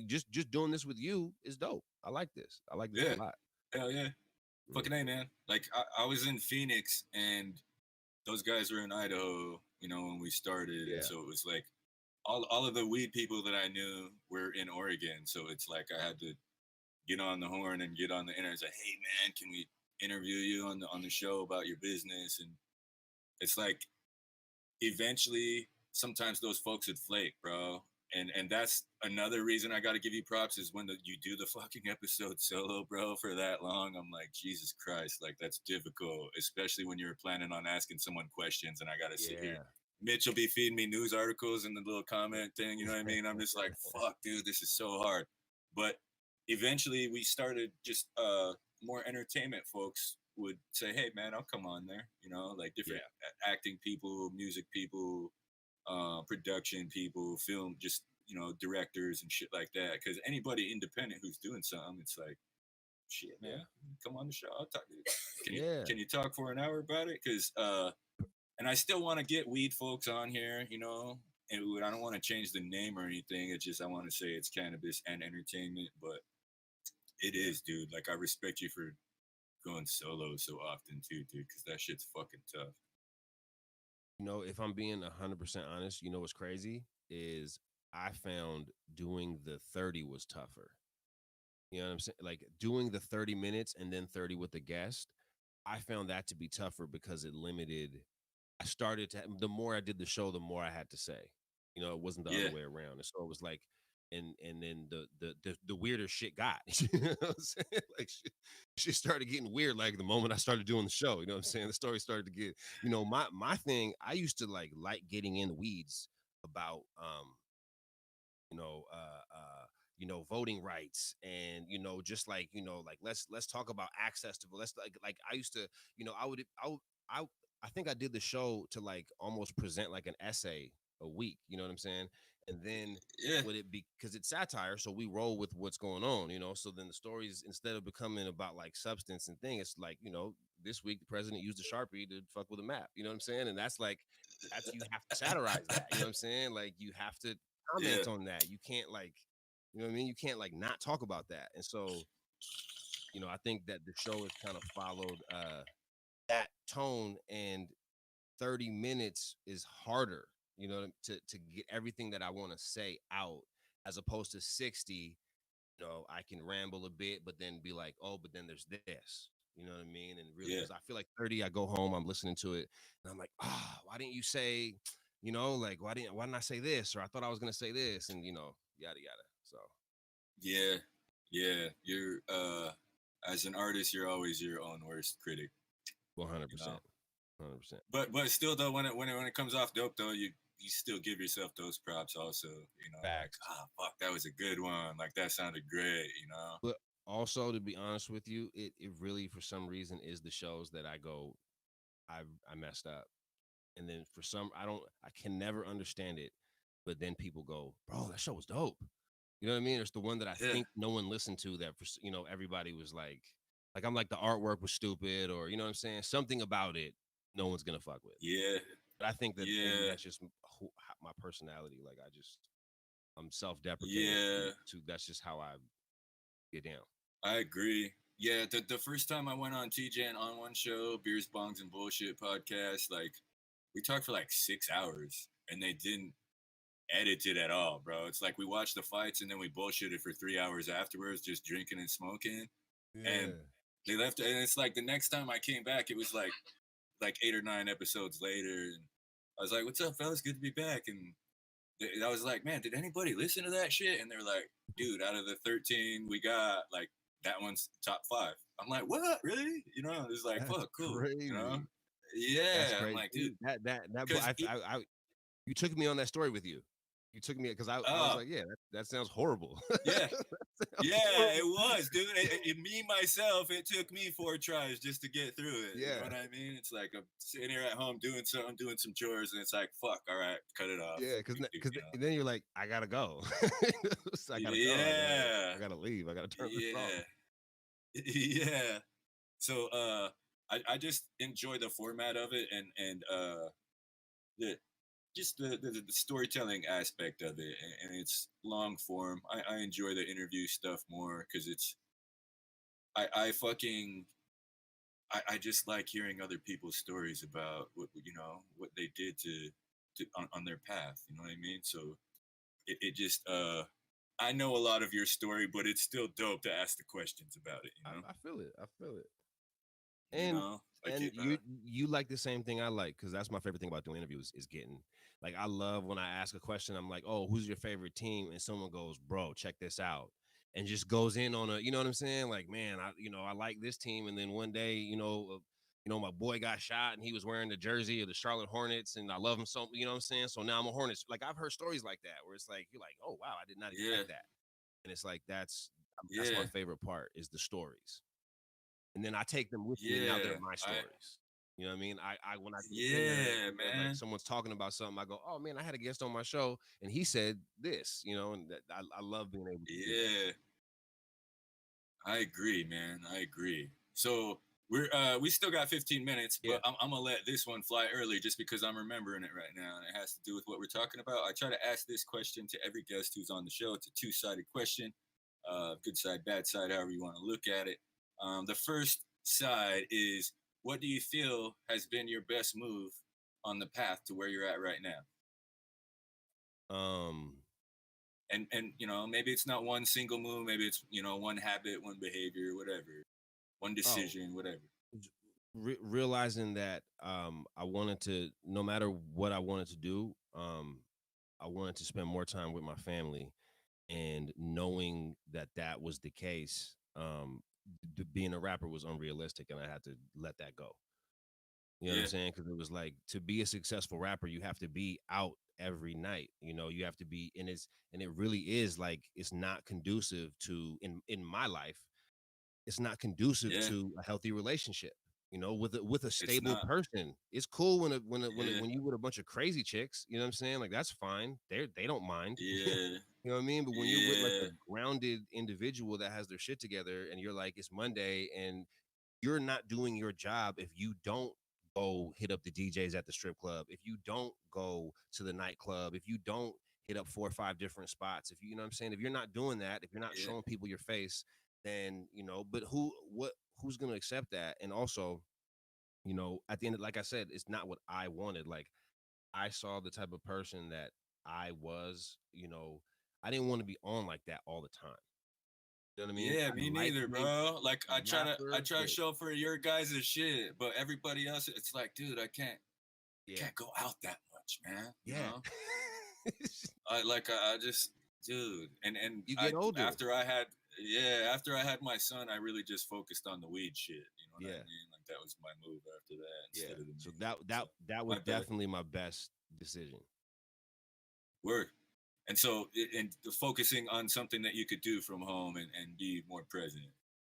Just doing this with you is dope. I like this a lot. Hell yeah. fucking A, man. Like I was in Phoenix and those guys were in Idaho, when we started. And Yeah. so it was like all of the weed people that I knew were in Oregon. So it's like I had to get on the horn and get on the internet. It's like, hey man, can we interview you on the show about your business? And it's like eventually sometimes those folks would flake, bro. And that's another reason I got to give you props is when you do the fucking episode solo, bro, for that long. I'm like, Jesus Christ, like that's difficult, especially when you're planning on asking someone questions and I got to sit here. Yeah. Mitch will be feeding me news articles in the little comment thing, you know what I mean? I'm just like, fuck, dude, this is so hard. But eventually we started just more entertainment folks would say, hey man, I'll come on there, like different acting people, music people, production people, film, just directors and shit like that. Because anybody independent who's doing something, it's like, shit, man, come on the show. I'll talk to you. Can you talk for an hour about it? Because and I still want to get weed folks on here, and I don't want to change the name or anything. It's just I want to say it's cannabis and entertainment, but it is, dude. Like I respect you for going solo so often too, dude, because that shit's fucking tough. If I'm being 100% honest, what's crazy is I found doing the 30 was tougher. You know what I'm saying? Like doing the 30 minutes and then 30 with the guest, I found that to be tougher because it limited. I started to, the more I did the show, the more I had to say. It wasn't the other way around. And so it was like, and then the weirder shit got. You know what I'm saying? Like shit started getting weird like the moment I started doing the show. You know what I'm saying? The story started to get, my thing, I used to like getting in the weeds about voting rights and just like like let's talk about access to let's like I used to I think I did the show to like almost present like an essay a week, you know what I'm saying? And then would it be because it's satire, so we roll with what's going on, so then the stories, instead of becoming about like substance and thing, it's like, this week the president used a Sharpie to fuck with a map, you know what I'm saying? And that's you have to satirize that, you know what I'm saying? Like you have to comment on that. You can't like, you know what I mean? You can't like not talk about that. And so, I think that the show has kind of followed that tone, and 30 minutes is harder, to get everything that I want to say out, as opposed to 60, I can ramble a bit, but then be like, oh, but then there's this, you know what I mean? And really, because I feel like 30, I go home, I'm listening to it, and I'm like, why didn't you say, like, why didn't I say this? Or I thought I was going to say this, and, yada, yada. So. Yeah. You're, as an artist, you're always your own worst critic. 100%. 100%. But still though, when it comes off dope though, you still give yourself those props also, Facts. Like, fuck, that was a good one, like that sounded great, But also, to be honest with you, it really for some reason is the shows that I go, I messed up, and then for some I can never understand it, but then people go, bro, that show was dope, you know what I mean? It's the one that I think no one listened to, that everybody was like I'm like, the artwork was stupid, or you know what I'm saying, something about it no one's gonna fuck with. But I think that maybe that's just my personality. Like I'm self-deprecating. That's just how I get down. I agree. Yeah, the first time I went on TJ and On One Show, Beers, Bongs, and Bullshit podcast, like we talked for like 6 hours, and they didn't edit it at all, bro. It's like we watched the fights and then we bullshitted for 3 hours afterwards, just drinking and smoking. And they left, and it's like the next time I came back, it was like 8 or 9 episodes later, and I was like, "What's up, fellas? Good to be back." And I was like, "Man, did anybody listen to that shit?" And they're like, "Dude, out of the 13 we got, like that one's top 5." I'm like, "What? Really?" It's like, That's "Fuck, cool." crazy. Yeah, I'm like, dude, you took me on that story with you. You took me, because I was like, yeah, that sounds horrible. Yeah. It was, dude. Me, myself, it took me 4 tries just to get through it. Yeah. You know what I mean? It's like I'm sitting here at home doing some chores, and it's like, fuck, all right, cut it off. Yeah, because then you're like, I gotta go. I gotta go. I gotta leave. I gotta turn this off. Yeah. So I just enjoy the format of it, and the storytelling aspect of it, and it's long form. I enjoy the interview stuff more because it's I fucking I just like hearing other people's stories about what they did on their path. You know what I mean? So it just I know a lot of your story, but it's still dope to ask the questions about it. I feel it. I feel it. You And know, like and you like the same thing I like, because that's my favorite thing about doing interviews is getting, like, I love when I ask a question. I'm like, oh, who's your favorite team? And someone goes, bro, check this out, and just goes in on a, you know what I'm saying? Like, man, I like this team, and then one day, my boy got shot and he was wearing the jersey of the Charlotte Hornets, and I love him so, you know what I'm saying? So now I'm a Hornets. Like, I've heard stories like that where it's like you're like, oh wow, I did not yeah, expect that, and it's like that's my yeah, favorite part is the stories. And then I take them with me, and now they're yeah. my I stories. You know what I mean? I when I go dinner Yeah, and like man. someone's talking about something, I go, "Oh man, I had a guest on my show, and he said this," and I love being able to do that. Yeah, I agree, man. I agree. So we still got 15 minutes, Yeah. but I'm gonna let this one fly early just because I'm remembering it right now, and it has to do with what we're talking about. I try to ask this question to every guest who's on the show. It's a two-sided question, good side, bad side, however you want to look at it. The first side is, what do you feel has been your best move on the path to where you're at right now? Um. And maybe it's not one single move, maybe it's one habit, one behavior, whatever, one Oh, decision, whatever. realizing that I wanted to, no matter what I wanted to do, I wanted to spend more time with my family, and knowing that that was the case, being a rapper was unrealistic, and I had to let that go. You know what I'm Yeah, saying? Because it was like, to be a successful rapper, you have to be out every night. You have to be, and it really is like, it's not conducive to, in my life, it's not conducive yeah, to a healthy relationship. With a it's stable not. person. It's cool Yeah, when you with a bunch of crazy chicks. You know what I'm saying? Like, that's fine. They don't mind. yeah, You know what I mean? But when you're with like a yeah, grounded individual that has their shit together, and you're like, it's Monday, and you're not doing your job if you don't go hit up the DJs at the strip club, if you don't go to the nightclub, if you don't hit up 4 or 5 different spots, if you know what I'm saying, if you're not doing that, if you're not yeah, showing people your face, then but who's gonna accept that? And also, at the end, like I said, it's not what I wanted. Like, I saw the type of person that I was. I didn't want to be on like that all the time. You know what I mean? yeah. I Me like neither, being bro. Like a I rapper, try to but show for your guys' shit, but everybody else, it's like, dude, I yeah, can't go out that much, man. yeah. I just, dude, and You I get older. after I had yeah, after I had my son, I really just focused on the weed shit. You know what I Yeah, mean? Like that was my move after that yeah. instead of the So music. that So that that was my bad. definitely my best decision. Word. And so and focusing on something that you could do from home and be more present.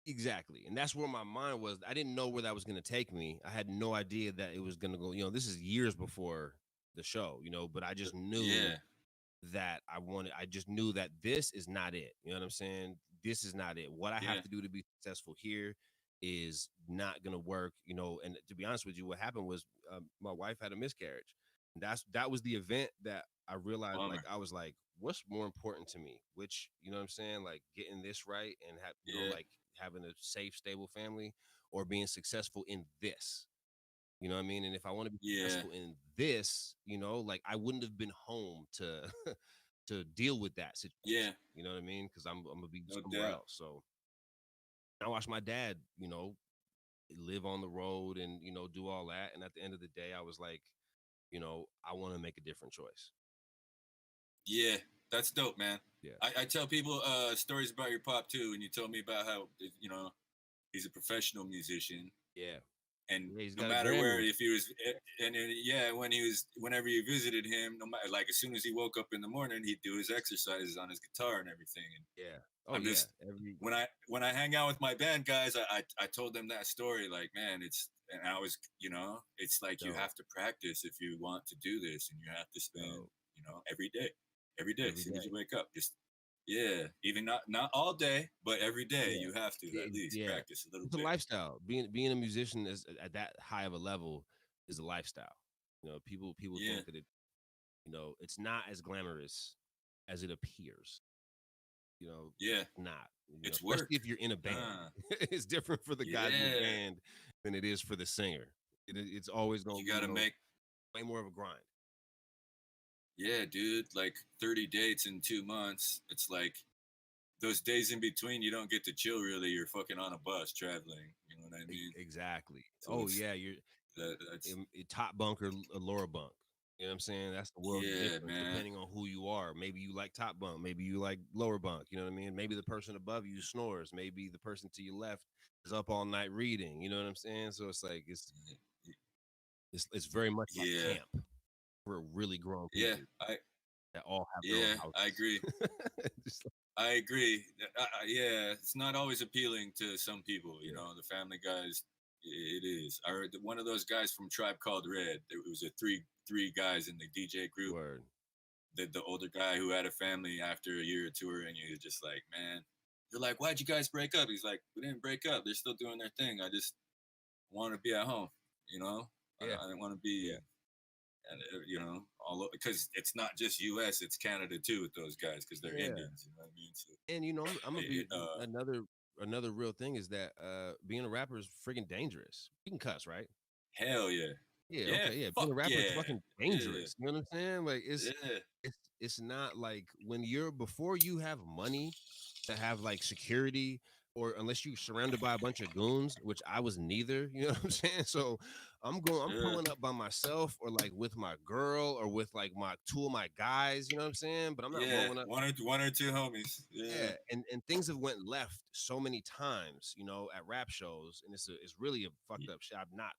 Exactly. And that's where my mind was. I didn't know where that was going to take me. I had no idea that it was going to go, this is years before the show, but I just knew Yeah, that I just knew that this is not it. You know what I'm saying? This is not it. What I have yeah, to do to be successful here is not going to work. And to be honest with you, what happened was, my wife had a miscarriage. And that was the event that I realized, like, bummer. I was like, what's more important to me? Which, you know what I'm saying? Like, getting this right and Yeah, like, having a safe, stable family, or being successful in this. You know what I mean? And if I want to be yeah, successful in this, like, I wouldn't have been home to to deal with that yeah, situation. You know what I mean? Because I'm gonna be no somewhere doubt. else. So I watched my dad, live on the road and do all that. And at the end of the day, I was like, I want to make a different choice. Yeah, that's dope, man. Yeah, I tell people stories about your pop too, and you told me about how he's a professional musician, yeah, and yeah. He's no got a matter where, Grammy. if he was, yeah, whenever you visited him, no matter, like as soon as he woke up in the morning, he'd do his exercises on his guitar and everything. And Yeah. Oh I'm yeah. just Every when I hang out with my band guys, I told them that story, like, man, and I was, it's like you dope, have to practice if you want to do this, and you have to spend, dope, every day, as every soon as you day. wake up, just yeah, even not all day, but every day Yeah. you have to at least Yeah. practice a little It's a bit. lifestyle. Being a musician is at that high of a level is a lifestyle. People Yeah, think that it's not as glamorous as it appears. yeah, Not. You know, It's especially work. if you're in a band. Uh, It's different for the guys in the yeah. band than it is for the singer. It's always gonna You be, got to make, way more of a grind. yeah, dude, like 30 dates in 2 months. It's like those days in between, you don't get to chill really. You're fucking on a bus traveling. You know what I mean? Exactly. So Oh it's, yeah, you're that's, top bunk or a lower bunk. You know what I'm saying? That's the world of yeah, difference man. depending on who you are. Maybe you like top bunk, maybe you like lower bunk. You know what I mean? Maybe the person above you snores. Maybe the person to your left is up all night reading. You know what I'm saying? So it's like it's very much like Yeah. camp for really grown Yeah. people that all have their own Yeah, I houses. agree. Just I agree. Yeah, it's not always appealing to some people. You yeah, know, the Family Guys. It is. I heard one of those guys from Tribe Called Red. There was a three guys in the DJ group. word. The older guy who had a family after a year or two, and he was just like, man. They're like, why'd you guys break up? He's like, we didn't break up. They're still doing their thing. I just want to be at home. You know, Yeah, I didn't want to yeah, be, and you know, all because it's not just U.S. It's Canada too with those guys because they're yeah. Indians. You know what I mean? So, And I'm gonna be it, uh, another real thing is that being a rapper is freaking dangerous. You can cuss, right? hell yeah, Yeah, yeah, okay, yeah. Being fuck a rapper is yeah, fucking yeah, dangerous. You know what I'm saying? Like yeah, it's not like when you're before you have money to have like security or unless you're surrounded by a bunch of goons, which I was neither, you know what I'm saying? So I'm yeah. pulling up by myself or like with my girl or with like my two of my guys, you know what I'm saying? But I'm not Yeah, rolling up. one or two homies. Yeah, Yeah, and things have went left so many times, at rap shows, and it's really a fucked up shit. I'm not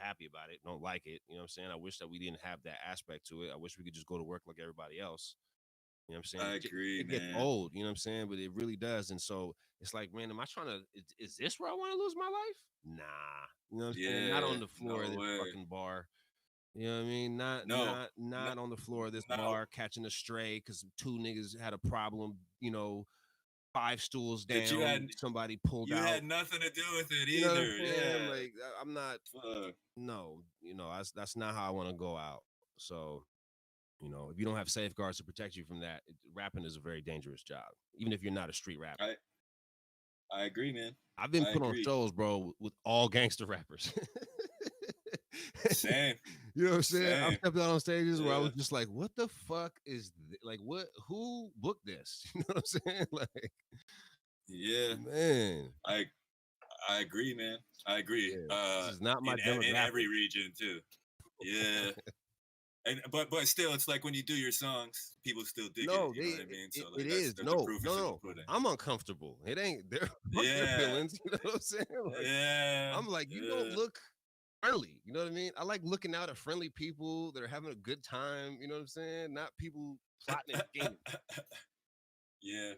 happy about it. Don't like it. You know what I'm saying? I wish that we didn't have that aspect to it. I wish we could just go to work like everybody else. You know what I'm saying? I agree, It gets man. old. You know what I'm saying? But it really does. And so it's like, man, am I trying to? Is this where I want to lose my life? Nah. You know what I'm saying? Not Yeah, on the floor of no this way. fucking bar. You know what I mean? Not No, not no, not on the floor of this no. bar catching a stray because two niggas had a problem. Five stools That down, somebody pulled you out. had nothing to do with it You know what I'm either. saying? Yeah, Like I'm not. fuck. No, that's not how I want to go out. So if you don't have safeguards to protect you from that, rapping is a very dangerous job, even if you're not a street rapper. I agree, man. I've been I put on agree. shows, bro, with all gangster rappers. Same, You know what I'm saying? I've same. stepped out on stages where I Yeah, was just like, "What the fuck is like? What? Who booked this?" You know what I'm saying? Like, yeah. man, I I agree, man. I agree. yeah, this is not my In every demographic. region too. Yeah. And but still, it's like when you do your songs, people still dig it. No, You know what I mean? So it like that's is. the No, proof no, is in the no. pudding. I'm uncomfortable. It ain't their fuck their Yeah, feelings. You know what I'm saying? Like, yeah, I'm like, you don't yeah, look friendly. You know what I mean? I like looking out at friendly people that are having a good time. You know what I'm saying? Not people plotting and scheming. yeah.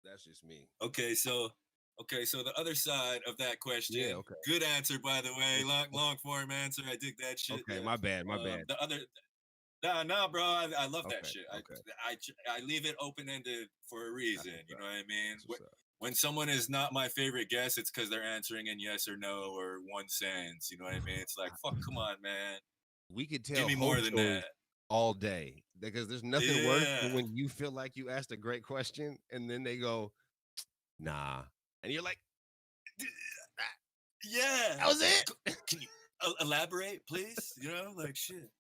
That's just me. Okay, so the other side of that Yeah. question, Okay. good answer by the way, long form answer. I dig that shit. Okay. Yeah. My bad. My bad. The other, nah, bro. I love that Okay. shit. Okay. I leave it open ended for a That's reason. what's You up. know what I mean? That's what's up. When someone is not my favorite guest, it's because they're answering in yes or no or one sentence. You know what I mean? It's like fuck, come on, man. We could Give tell me whole more than that. stories all day because there's nothing worse than Yeah. when you feel like you asked a great question and then they go, nah, and you're like, Yeah. that was it. Can you elaborate, please? You know, like shit.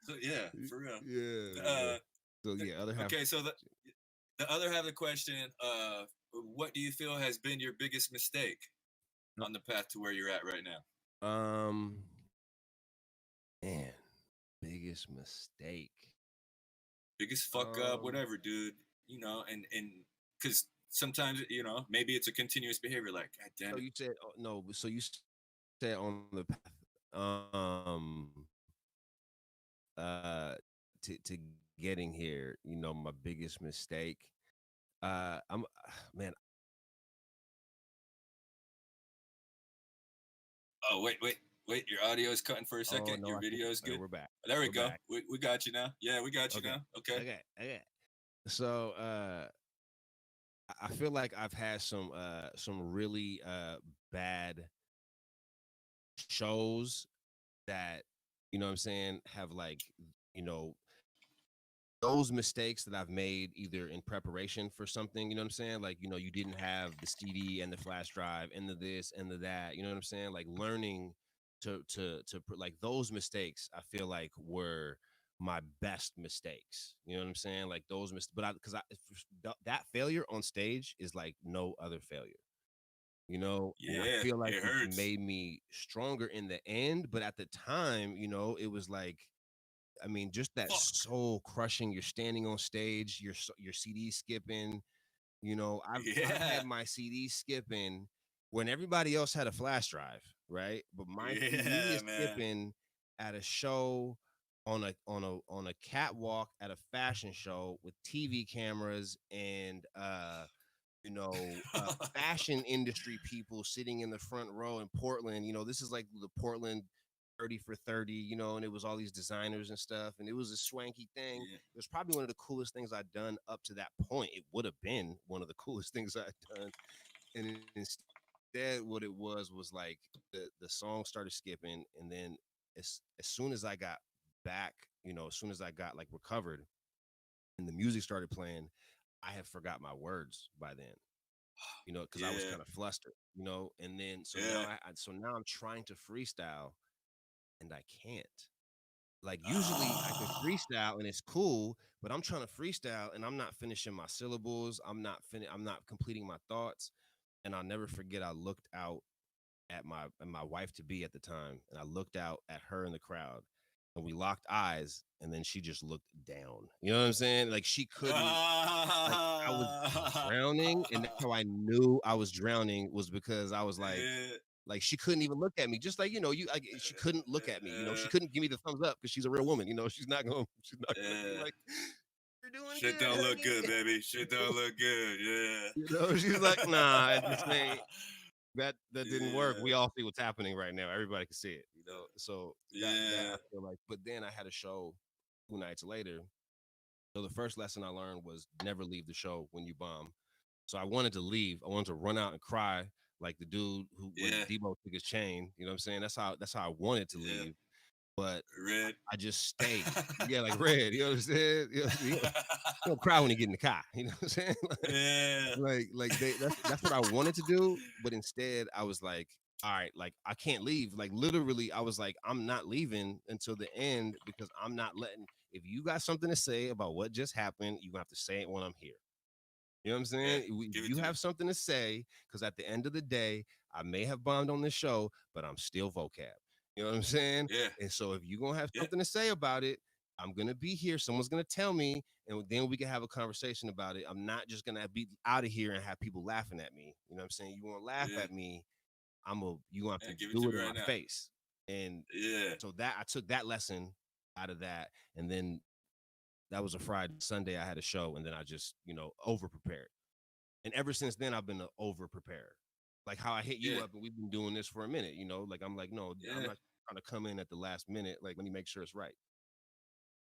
So yeah, for real. Yeah. So yeah, other half. Okay, so the other half of the question, what do you feel has been your biggest mistake on the path to where you're at right now? Man, biggest mistake. Biggest fuck up, Um, whatever, dude. You know, and because sometimes maybe it's a continuous behavior. Like, God damn so it. you said no, so you said on the path, uh, to getting here. My biggest mistake. I'm man. Oh wait. Your audio is cutting for a Oh second. no, Your I think video is good. we're back. There we We're go. back. We got you now. Yeah, we got you Okay. now. Okay. Okay. So I feel like I've had some really bad shows that, what I'm saying, have like, you know, those mistakes that I've made either in preparation for something, you know what I'm saying? Like, you didn't have the CD and the flash drive and the this and the that, you know what I'm saying? Like learning like those mistakes, I feel like were my best mistakes. You know what I'm saying? Like those but that failure on stage is like no other failure. And I Yeah, feel like it it's hurts. made me stronger in the end, but at the time, it was like, I mean, just that Fuck. soul crushing. You're standing on stage, your CD skipping. I've Yeah. had my CD skipping when everybody else had a flash drive, right? But my CD Yeah, is man. skipping at a show on a catwalk at a fashion show with TV cameras and fashion industry people sitting in the front row in Portland. This is like the Portland 30 for 30, and it was all these designers and stuff. And it was a swanky thing. Yeah. It was probably one of the coolest things I'd done up to that point. It would have been one of the coolest things I'd done. And instead, what it was like the song started skipping. And then as soon as I got back, as soon as I got like recovered and the music started playing, I had forgot my words by then, because I was Yeah. kind of flustered, and then Yeah. so now I'm trying to freestyle and I can't. Like usually I can Ah. freestyle and it's cool, but I'm trying to freestyle and I'm not finishing my syllables. I'm not completing my thoughts. And I'll never forget I looked out at my wife to be at the time, and I looked out at her in the crowd, and we locked eyes, and then she just looked down. You know what I'm saying? Like she couldn't, like I was Ah. drowning, and that's how I knew I was drowning, was because I was Yeah. like she couldn't even look at me. Just like she couldn't look at me. She couldn't give me the thumbs up because she's a real woman. She's not gonna be Yeah. like, "You're doing Shit good, don't look good, honey." baby. Shit don't look good. Yeah. She's like, "Nah, it just ain't." That didn't work. Yeah. We all see what's happening right now. Everybody can see it. So that I Yeah. feel like. But then I had a show 2 nights later. So the first lesson I learned was never leave the show when you bomb. So I wanted to leave. I wanted to run out and cry like the dude who when Yeah. Debo took his chain. You know what I'm saying? That's how I wanted to Yeah. leave. But Red. I just stayed. Yeah, like red. You know what I'm saying? You don't cry when you get in the car. You know what I'm saying? Yeah. Like that's what I wanted to do, but instead I was like, all right, like I can't leave. Like literally, I was like, I'm not leaving until the end because I'm not letting. If you got something to say about what just happened, you have to say it when I'm here. You know what I'm Yeah. saying? Give it You to me. have something to say because at the end of the day, I may have bombed on this show, but I'm still vocab. You know what I'm saying? Yeah. And so if you're gonna have Yeah. something to say about it, I'm gonna be here. Someone's gonna tell me, and then we can have a conversation about it. I'm not just gonna be out of here and have people laughing at me. You know what I'm saying? You want to laugh Yeah. at me, you gonna have Yeah. to Give it to do me it in right my now. face. And Yeah. so that I took that lesson out of that, and then that was a Friday. Sunday I had a show, and then I just over prepared. And ever since then, I've been over prepared. Like how I hit you Yeah. up, and we've been doing this for a minute. Like I'm like, no, I'm Yeah. not trying to come in at the last minute. Like let me make sure it's right.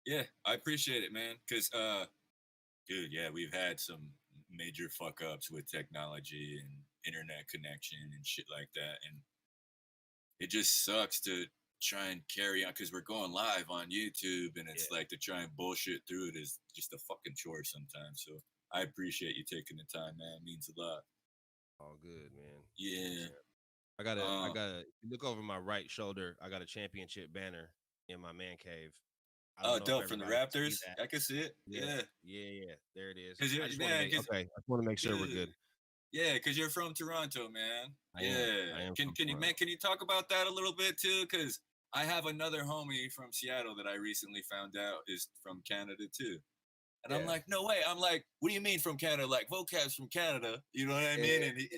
Yeah. I appreciate it, man. Cause dude, yeah, we've had some major fuck ups with technology and internet connection and shit like that. And it just sucks to try and carry on because we're going live on YouTube, and Yeah, it's like to try and bullshit through it is just a fucking chore sometimes. So I appreciate you taking the time, man. It means a lot. all good, man. You know what I'm Yeah. saying? I Uh, gotta. If you look over my right shoulder, I got a championship banner in my man cave. I don't oh, know if dope from the everybody can see Raptors. that. I can see it. Yeah, Yeah. yeah. There it is. Cause you're I just want to man, make cause okay. I just want to make sure we're yeah, good. yeah, cause you're from Toronto, man. I am. Yeah. I am Can from can you man? Toronto. Can you talk about that a little bit too? Cause I have another homie from Seattle that I recently found out is from Canada too. And I'm Yeah, like, no way. I'm like, what do you mean from Canada? Like, vocab's from Canada. You know what I mean? yeah, And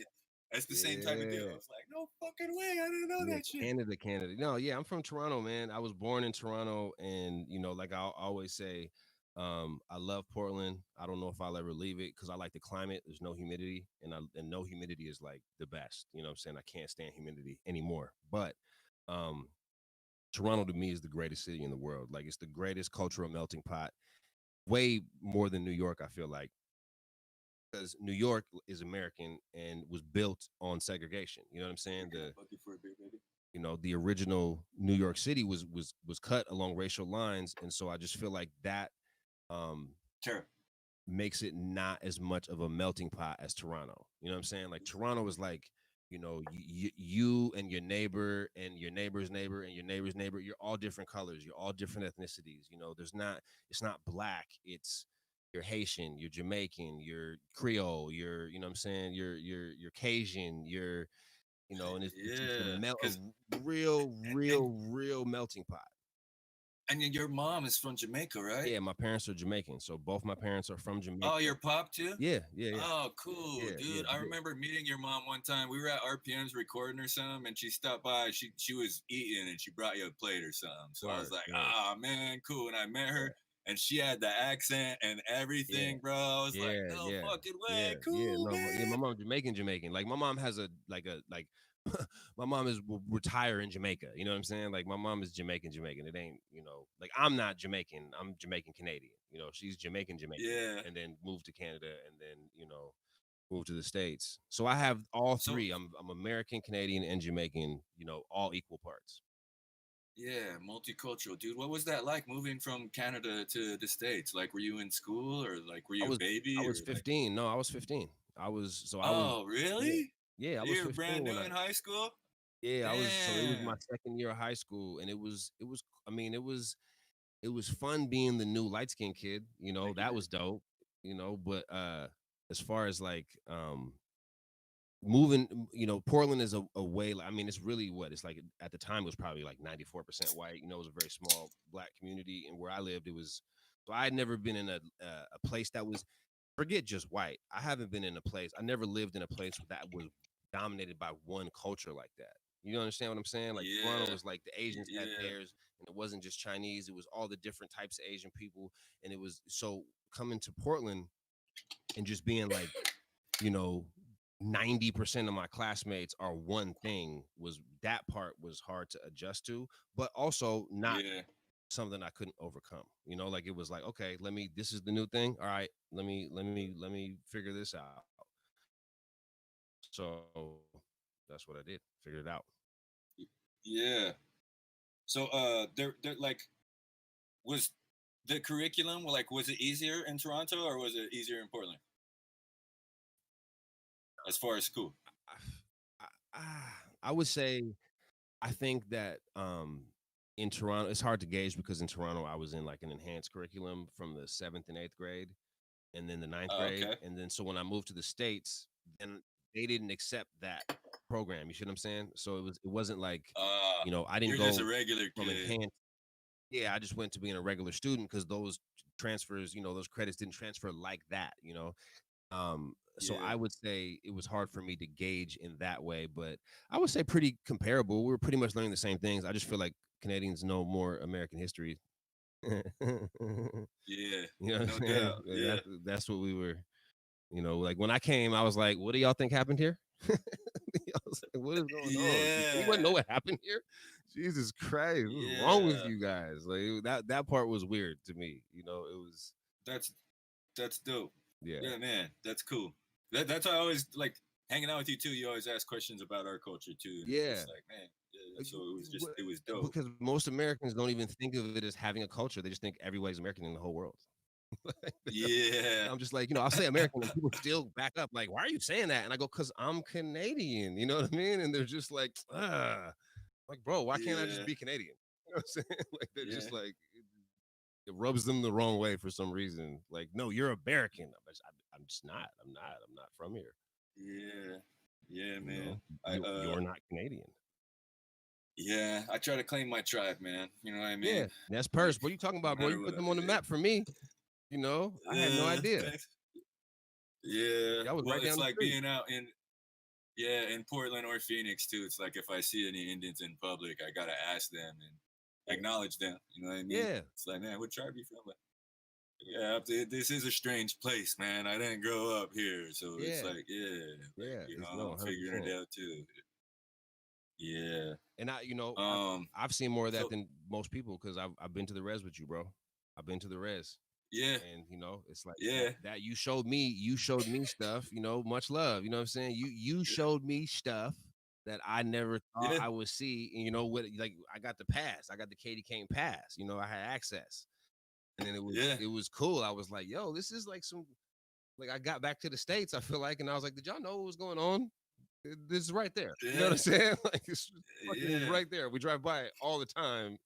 it's the same type of deal. I yeah. was like, no fucking way. I didn't know Yeah, that shit. Canada. No, yeah, I'm from Toronto, man. I was born in Toronto, and like I always say, I love Portland. I don't know if I'll ever leave it because I like the climate. There's no humidity, and no humidity is like the best. You know what I'm saying? I can't stand humidity anymore. But um, Toronto to me is the greatest city in the world. Like it's the greatest cultural melting pot, way more than New York. I feel like because New York is American and was built on segregation. You know what I'm Here, saying? can I book you for a beer, baby? The original New York City was cut along racial lines, and so I just feel like that um, Sure. makes it not as much of a melting pot as Toronto. You know what I'm saying? Like Toronto is like, you and your neighbor and your neighbor's neighbor and your neighbor's neighbor, you're all different colors, you're all different ethnicities. It's not black, you're Haitian, you're Jamaican, you're Creole, you know what I'm saying? You're Cajun, and it's just Yeah, a because real melting pot. and your mom is from Jamaica, right? Yeah, my parents are Jamaican, so both my parents are from Oh, Jamaica. your pop too? Yeah, yeah, yeah, Oh, cool, yeah. dude. I remember meeting your mom one time. We were at RPM's recording or something, and she stopped by. She was eating, and she brought you a plate or something. So I was Word, like, word. ah, man, cool. And I met Yeah, her, and she had the accent and yeah, everything, bro. I was like, yeah, no yeah, fucking way, yeah. cool, No, yeah, my man. mom Jamaican. Like my mom has a my mom is retire in Jamaica. You know what I'm saying? Like my mom is Jamaican. It ain't like I'm not Jamaican. I'm Jamaican Canadian. She's Jamaican, Yeah. and then moved to Canada, and then moved to the States. So I have all So three. I'm American, Canadian, and Jamaican. All equal parts. yeah, multicultural, dude. What was that like moving from Canada to the States? Like, were you in school or like were I you a was I baby or was like? 15. No, I was 15. I was Oh, yeah. really? Yeah, I was You're brand 15 when new I in high school? yeah, I was so it was my Damn. second year of high school, and it was I mean, it was fun being the new light skinned kid, that was dope, but as far as like moving, Portland is a way, I mean, it's really what it's like at the time it was probably like 94% white, it was a very small black community, and where I lived it was so I had never been in a place that was forget just white. I haven't been in a place. I never lived in a place that was dominated by one culture like that. You understand what I'm saying? Like Toronto Yeah. was like the Asians had Yeah. theirs, and it wasn't just Chinese. It was all the different types of Asian people, and it was so coming to Portland and just being like, you know, 90% of my classmates are one thing was that part was hard to adjust to, but also not Yeah. something I couldn't overcome. Like it was like, okay, this is the new thing. All right, let me figure this out. So that's what I did. Figured it out. Yeah. So they're like was the curriculum like was it easier in Toronto or was it easier in Portland as far as school? I would say I think that in Toronto it's hard to gauge because in Toronto I was in like an enhanced curriculum from the 7th and 8th grade, and then the ninth Oh, grade, okay. and then so when I moved to the States, then they didn't accept that program. You see what I'm saying? So it wasn't like I didn't You're just a go regular from kid. enhanced. Yeah, I just went to being a regular student because those transfers, those credits didn't transfer like that. So Yeah. I would say it was hard for me to gauge in that way, but I would say pretty comparable. We were pretty much learning the same things. I just feel like Canadians know more American history. Yeah. What I'm No saying? doubt. Like, Yeah. that's what we were. Like when I came, I was like, "What do y'all think happened here?" I was like, "What is going on? Does anyone Yeah. know what happened here?" Jesus Christ, what's wrong with Yeah. you guys? Like that part was weird to me. It was That's that's dope. yeah, Yeah, man. That's cool. That's why I always like hanging out with you too. You always ask questions about our culture too, and it's yeah. just like, man. Yeah, Uh, so it was just w- it was dope. Because most Americans don't even think of it as having a culture. They just think everybody's American in the whole world. Yeah. I'm just like, I'll say American and people still back up, like, why are you saying that? And I go, because I'm Canadian. You know what I mean? And they're just like, bro, why can't I just Yeah. be Canadian? You know what I'm saying? Like, they're Yeah. just like, it rubs them the wrong way for some reason. Like, no, you're American. I'm just not. I'm not from here. Yeah. Yeah, You know, man. I you're not Canadian. yeah, I try to claim my tribe, man. You know what I Yeah, mean? that's Like purse. What are you talking no about, bro? matter You what. put them on the map for me. I had no Yeah, idea. thanks. Yeah. Yeah, I was Well, right it's down the like street. being out in yeah, in Portland or Phoenix too. It's like if I see any Indians in public, I gotta ask them and Yeah, acknowledge them. You know what I mean? yeah, It's like, man, what tribe you from? Like, yeah, this is a strange place, man. I didn't grow up here, so it's yeah, like, yeah, like yeah. It's no I'm 100%. figuring it out too. Yeah. And Um. I've seen more of that So than most people because I've been to the res with you, bro. I've been to the res, yeah, and it's like yeah, that you showed me stuff. Much love. You know what I'm saying? You showed me stuff that I never thought yeah, I would see. And what? Like I got the pass. I got the Katie Kane pass. I had access. And then Yeah. it was cool. I was like, yo, this is like some, like I got back to the States, I feel like, and I was like, did y'all know what was going on? This is right there. You know what Yeah. I'm saying? Like it's fucking Yeah. right there. We drive by it all the time.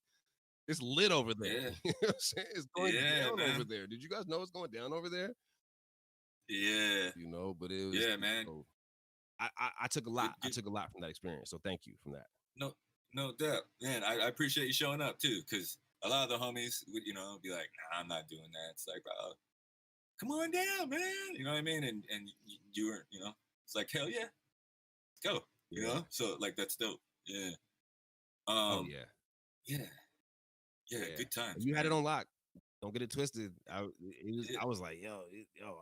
It's lit over there. Yeah. You know what I'm saying? It's going Yeah, down over man. there. Did you guys know it's going down over there? Yeah. You know, but it was Yeah, man. so I took a lot. Good, I good. took a lot from that experience. So thank you from that. No, no doubt, man. I appreciate you showing up too, because a lot of the homies would, be like, "Nah, I'm not doing that." It's like, bro, come on down, man. You know what I mean? And you were, it's like, hell yeah, let's go. Yeah. So like that's dope. Yeah. Oh Um. yeah. Yeah. Yeah. Yeah. Good times, You had it man. on lock. Don't get it twisted. Yeah. I was like, yo,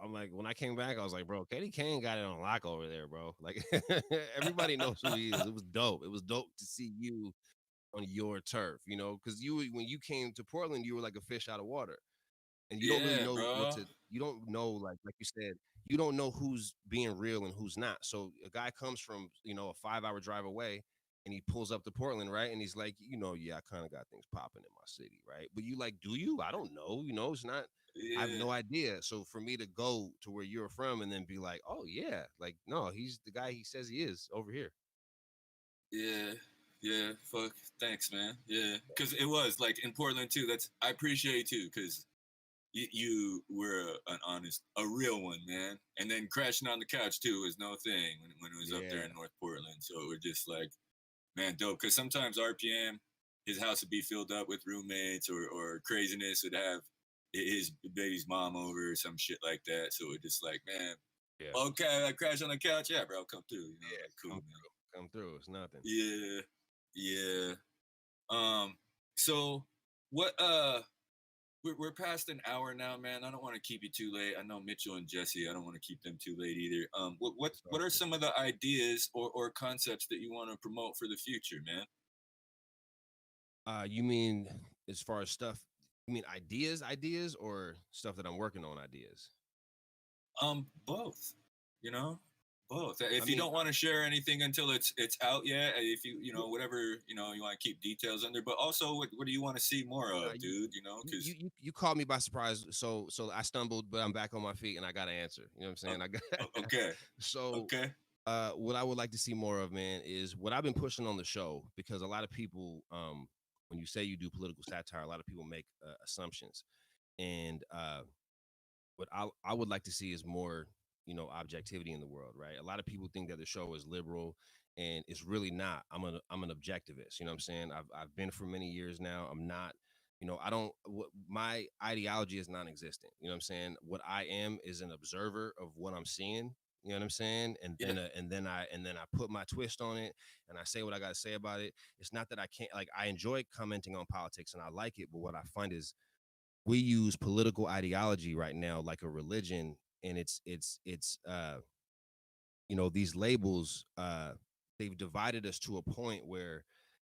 I'm like, when I came back, I was like, bro, Katie Kane got it on lock over there, bro. Like everybody knows who he is. It was dope. It was dope to see you on your turf, because when you came to Portland, you were like a fish out of water. And you don't really Yeah, know bro. you don't know, like you said, you don't know who's being real and who's not. So a guy comes from, a 5-hour drive away and he pulls up to Portland, right? And he's like, yeah, I kind of got things popping in my city, right? But you like, do you? I don't know. It's not, I have Yeah. no idea. So for me to go to where you're from and then be like, oh yeah, like, no, he's the guy he says he is over here. Yeah. Yeah. Fuck. Thanks, man. Yeah. Because it was like in Portland too. I appreciate you too, because you were an honest, a real one, man. And then crashing on the couch too was no thing when it was up there Yeah. in North Portland. So it was just like, man, dope. Because sometimes RPM, his house would be filled up with roommates or craziness. Would have his baby's mom over or some shit like that. So it just like, man, Yeah. okay, I crash on the couch. Yeah, bro, come through. Yeah. Like, cool, Come man. through. Come through. It's nothing. Yeah, yeah. So what? We're past an hour now, man. I don't want to keep you too late. I know Mitchell and Jesse. I don't want to keep them too late either. What are some of the ideas or concepts that you want to promote for the future, man? You mean as far as stuff? You mean ideas, or stuff that I'm working on? Ideas. Both. You know, both. I If you mean, don't want to share anything until it's out yet, if whatever you want to keep details under, but also what do you want to see more of, you, dude? you Because you you caught me by surprise. So I stumbled, but I'm back on my feet and I got an answer. You know what I'm saying? I got okay, so. okay, What I would like to see more of, man, is what I've been pushing on the show, because a lot of people, when you say you do political satire, a lot of people make assumptions, and what I would like to see is more, objectivity in the world, right? A lot of people think that the show is liberal, and it's really not. I'm an objectivist. You know what I'm saying? I've been for many years now. I'm not. I don't. My ideology is non-existent. You know what I'm saying? What I am is an observer of what I'm seeing. You know what I'm saying? And yeah, then I put my twist on it, and I say what I got to say about it. It's not that I can't, like, I enjoy commenting on politics and I like it, but what I find is we use political ideology right now like a religion, and these labels, they've divided us to a point where,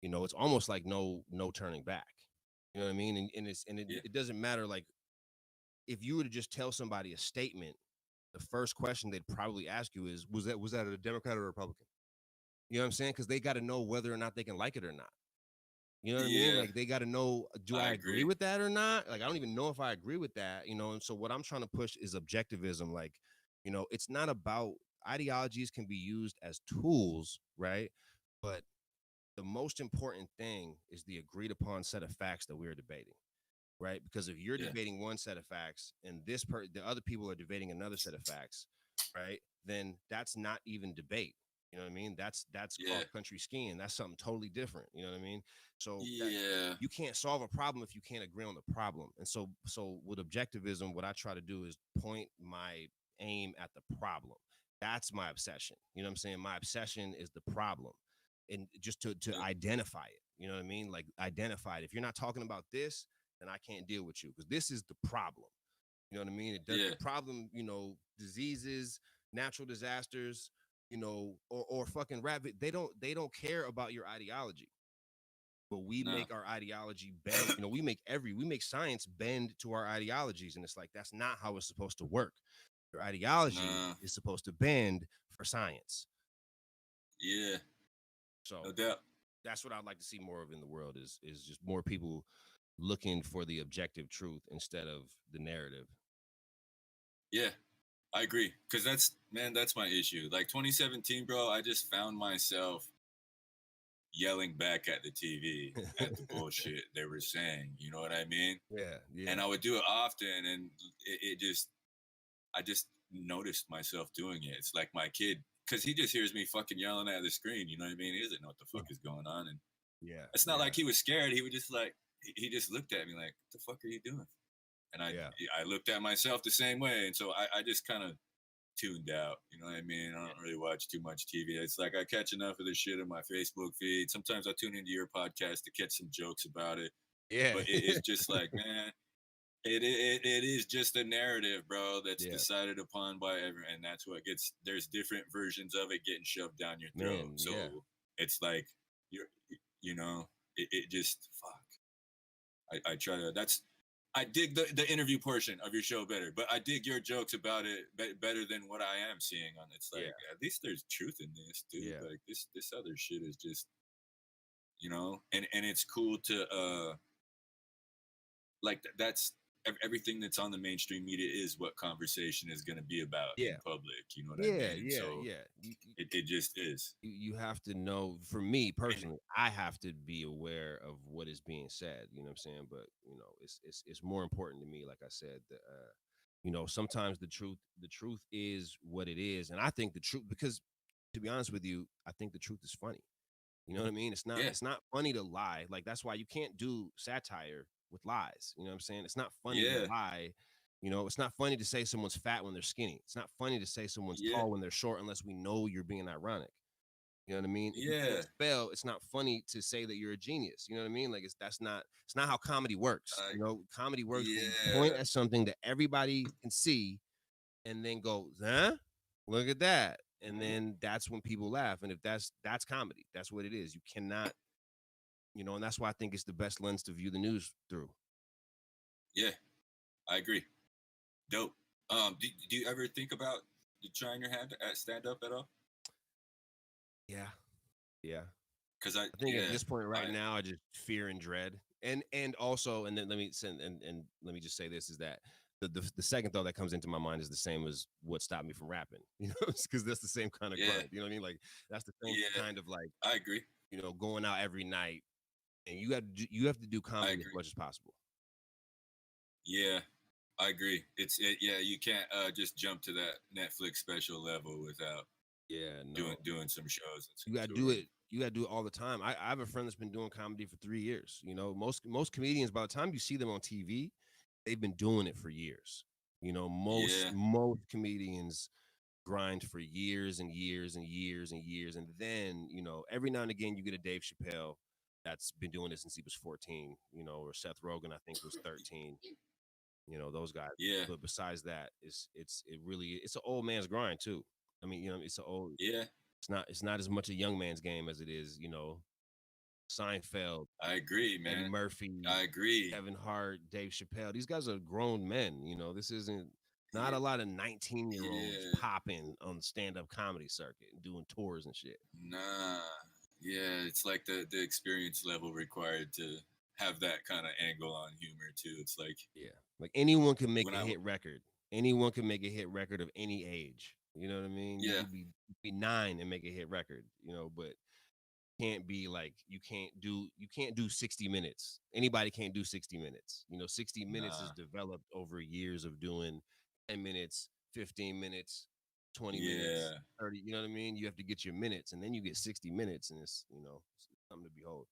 it's almost like no turning back. You know what I mean? yeah, It doesn't matter, like, if you were to just tell somebody a statement, the first question they'd probably ask you is, was that a Democrat or a Republican? You know what I'm saying? Because they got to know whether or not they can like it or not. You know what I mean? yeah. Like, they got to know, do I I agree agree. with that or not? Like, I don't even know if I agree with that, And so what I'm trying to push is objectivism. Like, it's not about, ideologies can be used as tools, right? But the most important thing is the agreed upon set of facts that we're debating, right? Because if you're Yeah, debating one set of facts and the other people are debating another set of facts, right? Then that's not even debate. You know what I mean? That's yeah, called country skiing. That's something totally different. You know what I mean? So that yeah, you can't solve a problem if you can't agree on the problem. And so with objectivism, what I try to do is point my aim at the problem. That's my obsession. You know what I'm saying? My obsession is the problem. And just to yeah, identify it. You know what I mean? Like, identify it. If you're not talking about this, then I can't deal with you, because this is the problem. You know what I mean? It does yeah. the problem, diseases, natural disasters, or fucking rabbit. They don't care about your ideology. But we No, make our ideology bend. We make science bend to our ideologies. And it's like, that's not how it's supposed to work. Your ideology no. is supposed to bend for science. Yeah, So no doubt. that's what I'd like to see more of in the world, is just more people looking for the objective truth instead of the narrative. Yeah, I agree. Cause that's my issue. Like 2017, bro, I just found myself yelling back at the TV at the bullshit they were saying. You know what I mean? Yeah, And yeah, I would do it often, and it just I just noticed myself doing it. It's like my kid, because he just hears me fucking yelling at the screen. You know what I mean? He doesn't know what the fuck is going on, and yeah, it's not yeah, like he was scared. He would just like he just looked at me like, "What the fuck are you doing?" And yeah, I looked at myself the same way, and so I just kind of tuned out. You know what I mean? I yeah, don't really watch too much TV. It's like I catch enough of this shit in my Facebook feed. Sometimes I tune into your podcast to catch some jokes about it, yeah, but it's just like, man, it is just a narrative, bro, that's yeah, decided upon by everyone, and that's what gets. There's different versions of it getting shoved down your throat. man, So yeah, it's like you're, you know, it just fuck. I try to. That's I dig the interview portion of your show better, but I dig your jokes about it better than what I am seeing on. It's like yeah, at least there's truth in this, dude. yeah, Like this other shit is just and it's cool to like that's everything that's on the mainstream media is what conversation is going to be about in yeah, public. You know what I yeah, mean? yeah, So yeah. it just is. You have to know. For me And personally, I have to be aware of what is being said. You know what I'm saying? But it's more important to me. Like I said, that sometimes the truth is what it is, and I think the truth, because to be honest with you, I think the truth is funny. You know what I mean? It's not yeah, it's not funny to lie. Like that's why you can't do satire with lies. You know what I'm saying? It's not funny to yeah, lie. It's not funny to say someone's fat when they're skinny. It's not funny to say someone's yeah, tall when they're short unless we know you're being ironic. You know what I mean? If you yeah. can't spell, it's not funny to say that you're a genius. You know what I mean? Like it's not how comedy works. I Comedy works when you point yeah. at something that everybody can see and then go, huh? Look at that. And Mhm. then that's when people laugh. And if that's comedy, that's what it is. You cannot, and that's why I think it's the best lens to view the news through. Yeah, I agree. Dope. Do you ever think about trying your hand at stand up at all? Yeah. Yeah. Because I think at this point right now, I just fear and dread. And also, and then let me send and let me just say this is that the second thought that comes into my mind is the same as what stopped me from rapping, because that's the same kind of yeah, grind. You know what I mean? Like that's the same yeah, kind of like, I agree. going out every night and you have to do I comedy as agree. much as possible. Yeah, I agree. Yeah, you can't just jump to that Netflix special level without Yeah, doing no. doing some shows and You some gotta do touring. it. You gotta do it all the time. I have a friend that's been doing comedy for 3 years. Most comedians, by the time you see them on TV, they've been doing it for years. Most Yeah, most comedians grind for years and years and years and years, and then every now and again you get a Dave Chappelle that's been doing this since he was 14. Or Seth Rogen I think was 13. Those guys. yeah, But besides that, it's an old man's grind too. I mean, it's an old. yeah. It's not as much a young man's game as it is, Seinfeld, I agree, Eddie man. Murphy, I agree. Kevin Hart, Dave Chappelle. These guys are grown men. This isn't not Yeah, a lot of 19-year-olds yeah. popping on the stand-up comedy circuit and doing tours and shit. Nah. Yeah, it's like the experience level required to have that kind of angle on humor too. It's like Yeah. Like anyone can make when a I hit record. Anyone can make a hit record of any age. You know what I mean? You yeah, could be 9 and make a hit record, but can't be like you can't do 60 minutes. Anybody can't do 60 minutes. 60 minutes is nah. developed over years of doing 10 minutes, 15 minutes, 20 minutes, Yeah. 30. You know what I mean? You have to get your minutes and then you get 60 minutes and it's something to behold.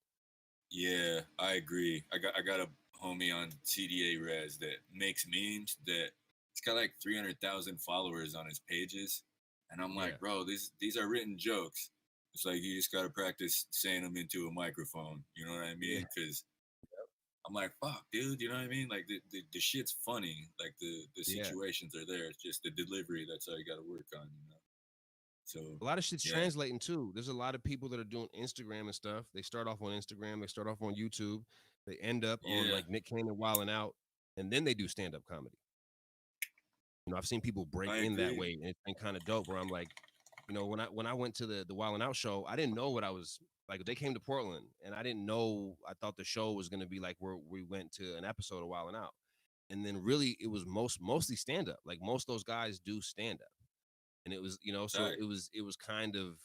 Yeah, I agree. I got a homie on CDA Res that makes memes that he's got like 300,000 followers on his pages, and I'm Yeah. like, bro, these are written jokes. It's like you just got to practice saying them into a microphone. You know what I Yeah. mean? Because I'm like, fuck, dude. You know what I mean? Like the shit's funny. Like the Yeah. situations are there. It's just the delivery. That's all you got to work on. So A lot of shit's yeah, translating too. There's a lot of people that are doing Instagram and stuff. They start off on Instagram, they start off on YouTube, they end up on yeah, like Nick Cannon Wilding Out, and then they do stand-up comedy. I've seen people break I in that agree. way, and it's been kind of dope. Where I'm like, when I went to the Wild 'N Out show, I didn't know what I was like. They came to Portland, and I didn't know. I thought the show was going to be like where we went to an episode of Wild 'N Out, and then really it was mostly stand up. Like most of those guys do stand up, and it was so Right. it was kind of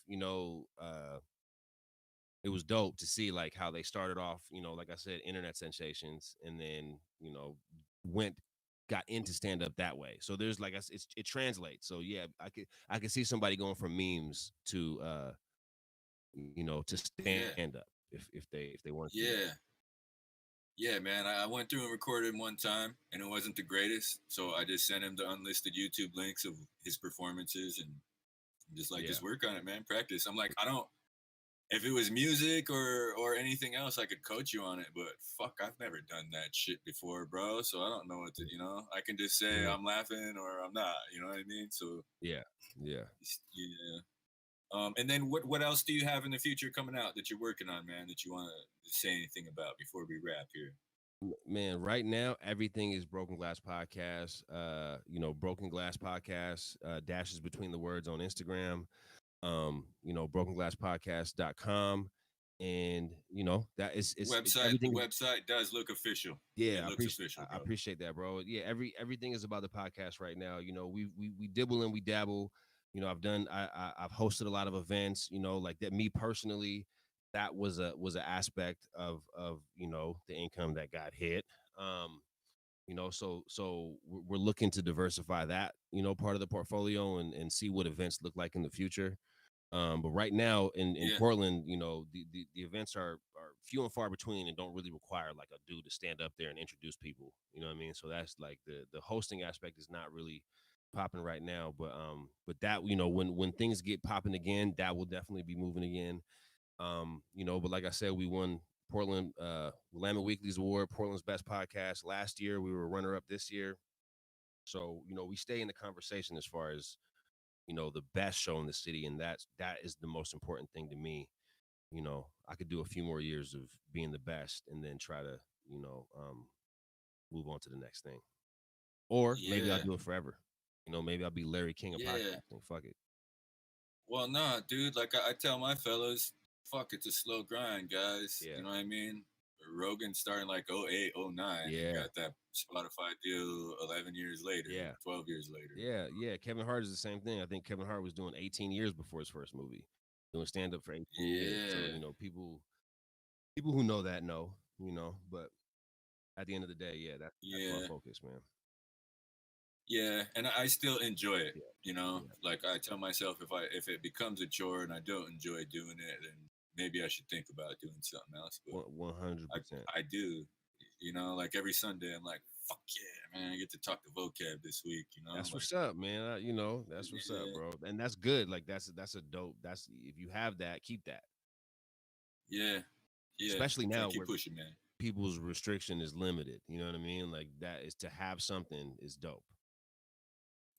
it was dope to see like how they started off, like I said, internet sensations, and then went got into stand up that way. So there's like it translates. So yeah, I could see somebody going from memes to stand Yeah. up if they wanted to do that. Yeah. Yeah, man. I went through and recorded one time, and it wasn't the greatest. So I just sent him the unlisted YouTube links of his performances, and just like, Yeah. just work on it, man. Practice. I'm like, I don't. If it was music or anything else, I could coach you on it. But fuck, I've never done that shit before, bro. So I don't know what to. I can just say Mhm. I'm laughing or I'm not. You know what I mean? So Yeah. Yeah. yeah. And then what else do you have in the future coming out that you're working on, man? That you want to say anything about before we wrap here? Man, right now everything is Broken Glass Podcast. Broken Glass Podcast, dashes between the words on Instagram. Brokenglasspodcast.com. And that it's Website. The everything is. website does look official. It Yeah, looks official, I bro. appreciate that, bro. Yeah, everything is about the podcast right now. We dibble and we dabble. I've hosted a lot of events. Like that. Me personally, that was an aspect of the income that got hit. So we're looking to diversify that part of the portfolio and see what events look like in the future. But right now in Yeah. Portland, the events are few and far between and don't really require like a dude to stand up there and introduce people. You know what I mean? So that's like the hosting aspect is not really popping right now. But that when things get popping again, that will definitely be moving again. But like I said, we won Portland Willamette Weekly's award, Portland's best podcast last year. We were runner up this year. So we stay in the conversation as far as the best show in the city, and that is the most important thing to me. I could do a few more years of being the best and then try to you know um move on to the next thing, or maybe I'll Yeah. do it forever. Maybe I'll be Larry King of Yeah. podcasting. Fuck it. Well, nah, dude. Like I tell my fellas, fuck, it's a slow grind, guys. Yeah, You know what I mean? Rogan starting like 08, 09 and yeah, got that Spotify deal 11 years later, yeah, 12 years later. yeah. Kevin Hart is the same thing. I think Kevin Hart was doing 18 years before his first movie, doing stand up for 18 years. So Yeah. people who know that know. But at the end of the day, yeah, that's my Yeah. focus, man. Yeah. And I still enjoy it. Yeah, yeah, Like I tell myself, if it becomes a chore and I don't enjoy doing it, then maybe I should think about doing something else. But 100%. I do. Like every Sunday, I'm like, fuck yeah, man, I get to talk to vocab this week. That's Like, what's up, man. That's what's up, yeah, bro. And that's good. Like that's a dope. That's if you have that, keep that. yeah, yeah. Especially Gotta now keep where pushing, man. people's restriction is limited. You know what I mean? Like that is to have something is dope.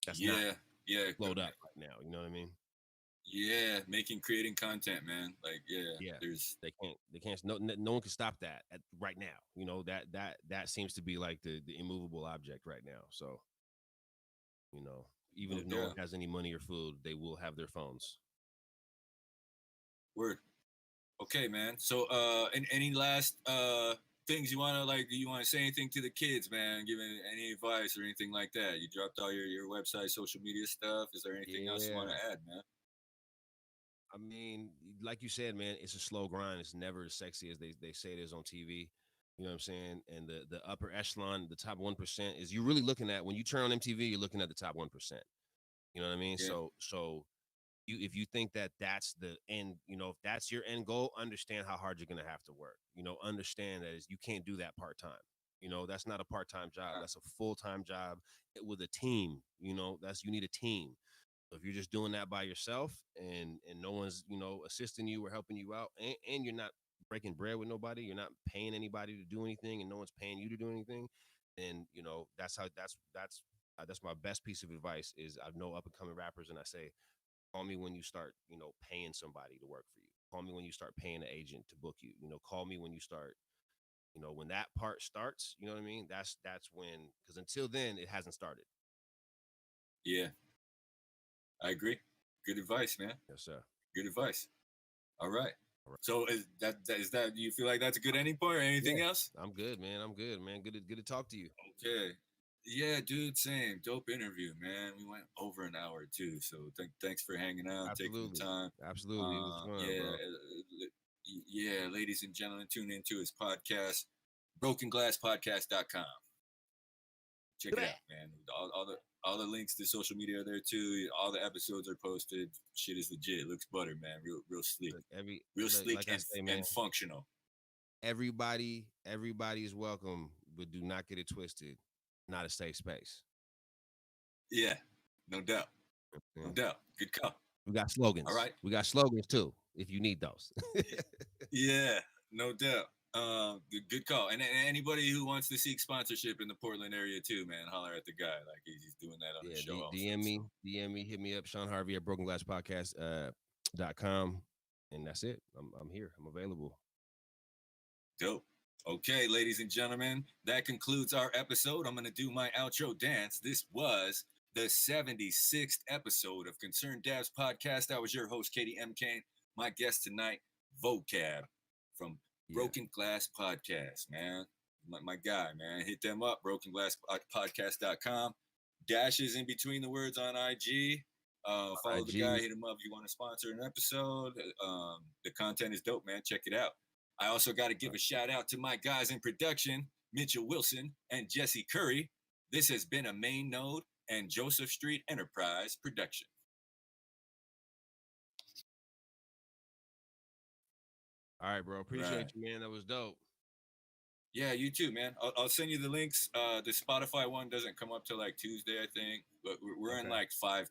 That's not Yeah, yeah, flowed up right now. You know what I mean? yeah. Creating content, man. Like, yeah, Yeah. there's, They can't. No one can stop that right now. That seems to be like the immovable object right now. So you know, even no if no one doubt. has any money or food, they will have their phones. Word. Okay, man. So, and any last things you wanna like? Do you want to say anything to the kids, man? Give any advice or anything like that? You dropped all your website, social media stuff. Is there anything else you want Yeah. to add, man? I mean, like you said, man, it's a slow grind. It's never as sexy as they say it is on TV. You know what I'm saying? And the upper echelon, the top 1% is you're really looking at when you turn on MTV, you're looking at the top 1%. You know what I mean? Yeah, So you if you think that that's the end, if that's your end goal, understand how hard you're gonna have to work. Understand that you can't do that part time. That's not a part time job. uh, That's a full time job with a team. That's you need a team. If you're just doing that by yourself and no one's assisting you or helping you out, and you're not breaking bread with nobody, you're not paying anybody to do anything, and no one's paying you to do anything, then that's my best piece of advice. Is I know up and coming rappers, and I say, call me when you start paying somebody to work for you. Call me when you start paying an agent to book you. Call me when you start. When that part starts, you know what I mean. That's when, because until then, it hasn't started. yeah. I agree. Good advice, man. Yes, sir. Good advice. All right. All right. So is that you feel like that's a good ending point or anything else? I'm good, man. I'm good, man. Good to talk to you. Okay. Yeah, dude, same. Dope interview, man. We went over an hour too. So thanks for hanging out, taking the time. Absolutely. It was fun, Yeah, bro. yeah, ladies and gentlemen, tune into his podcast, brokenglasspodcast.com. Check it out, man. All the links to social media are there too. All the episodes are posted. Shit is legit. It looks butter, man. Real sleek. Look, sleek like I say, man, and functional. everybody is welcome, but do not get it twisted. Not a safe space. Yeah, no doubt. No doubt. Good call. We got slogans. All right. We got slogans too, if you need those. Yeah, no doubt. Good call. And anybody who wants to seek sponsorship in the Portland area too, man, holler at the guy. Like he's doing that on the show. DM me, hit me up, Sean Harvey at brokenglasspodcast.com. And that's it. I'm here. I'm available. Dope. Okay, ladies and gentlemen, that concludes our episode. I'm going to do my outro dance. This was the 76th episode of Concerned Dabs Podcast. I was your host, Katie M. Kane. My guest tonight, Vocab from Broken Glass Podcast, man. My guy, man. Hit them up, brokenglasspodcast.com. Dashes in between the words on IG. Follow the guy, hit him up if you want to sponsor an episode. The content is dope, man. Check it out. I also got to give a shout out to my guys in production, Mitchell Wilson and Jesse Curry. This has been a Main Node and Joseph Street Enterprise production. All right, bro. Appreciate you, man. That was dope. Yeah, you too, man. I'll send you the links. The Spotify one doesn't come up till like Tuesday, I think. But we're in like 5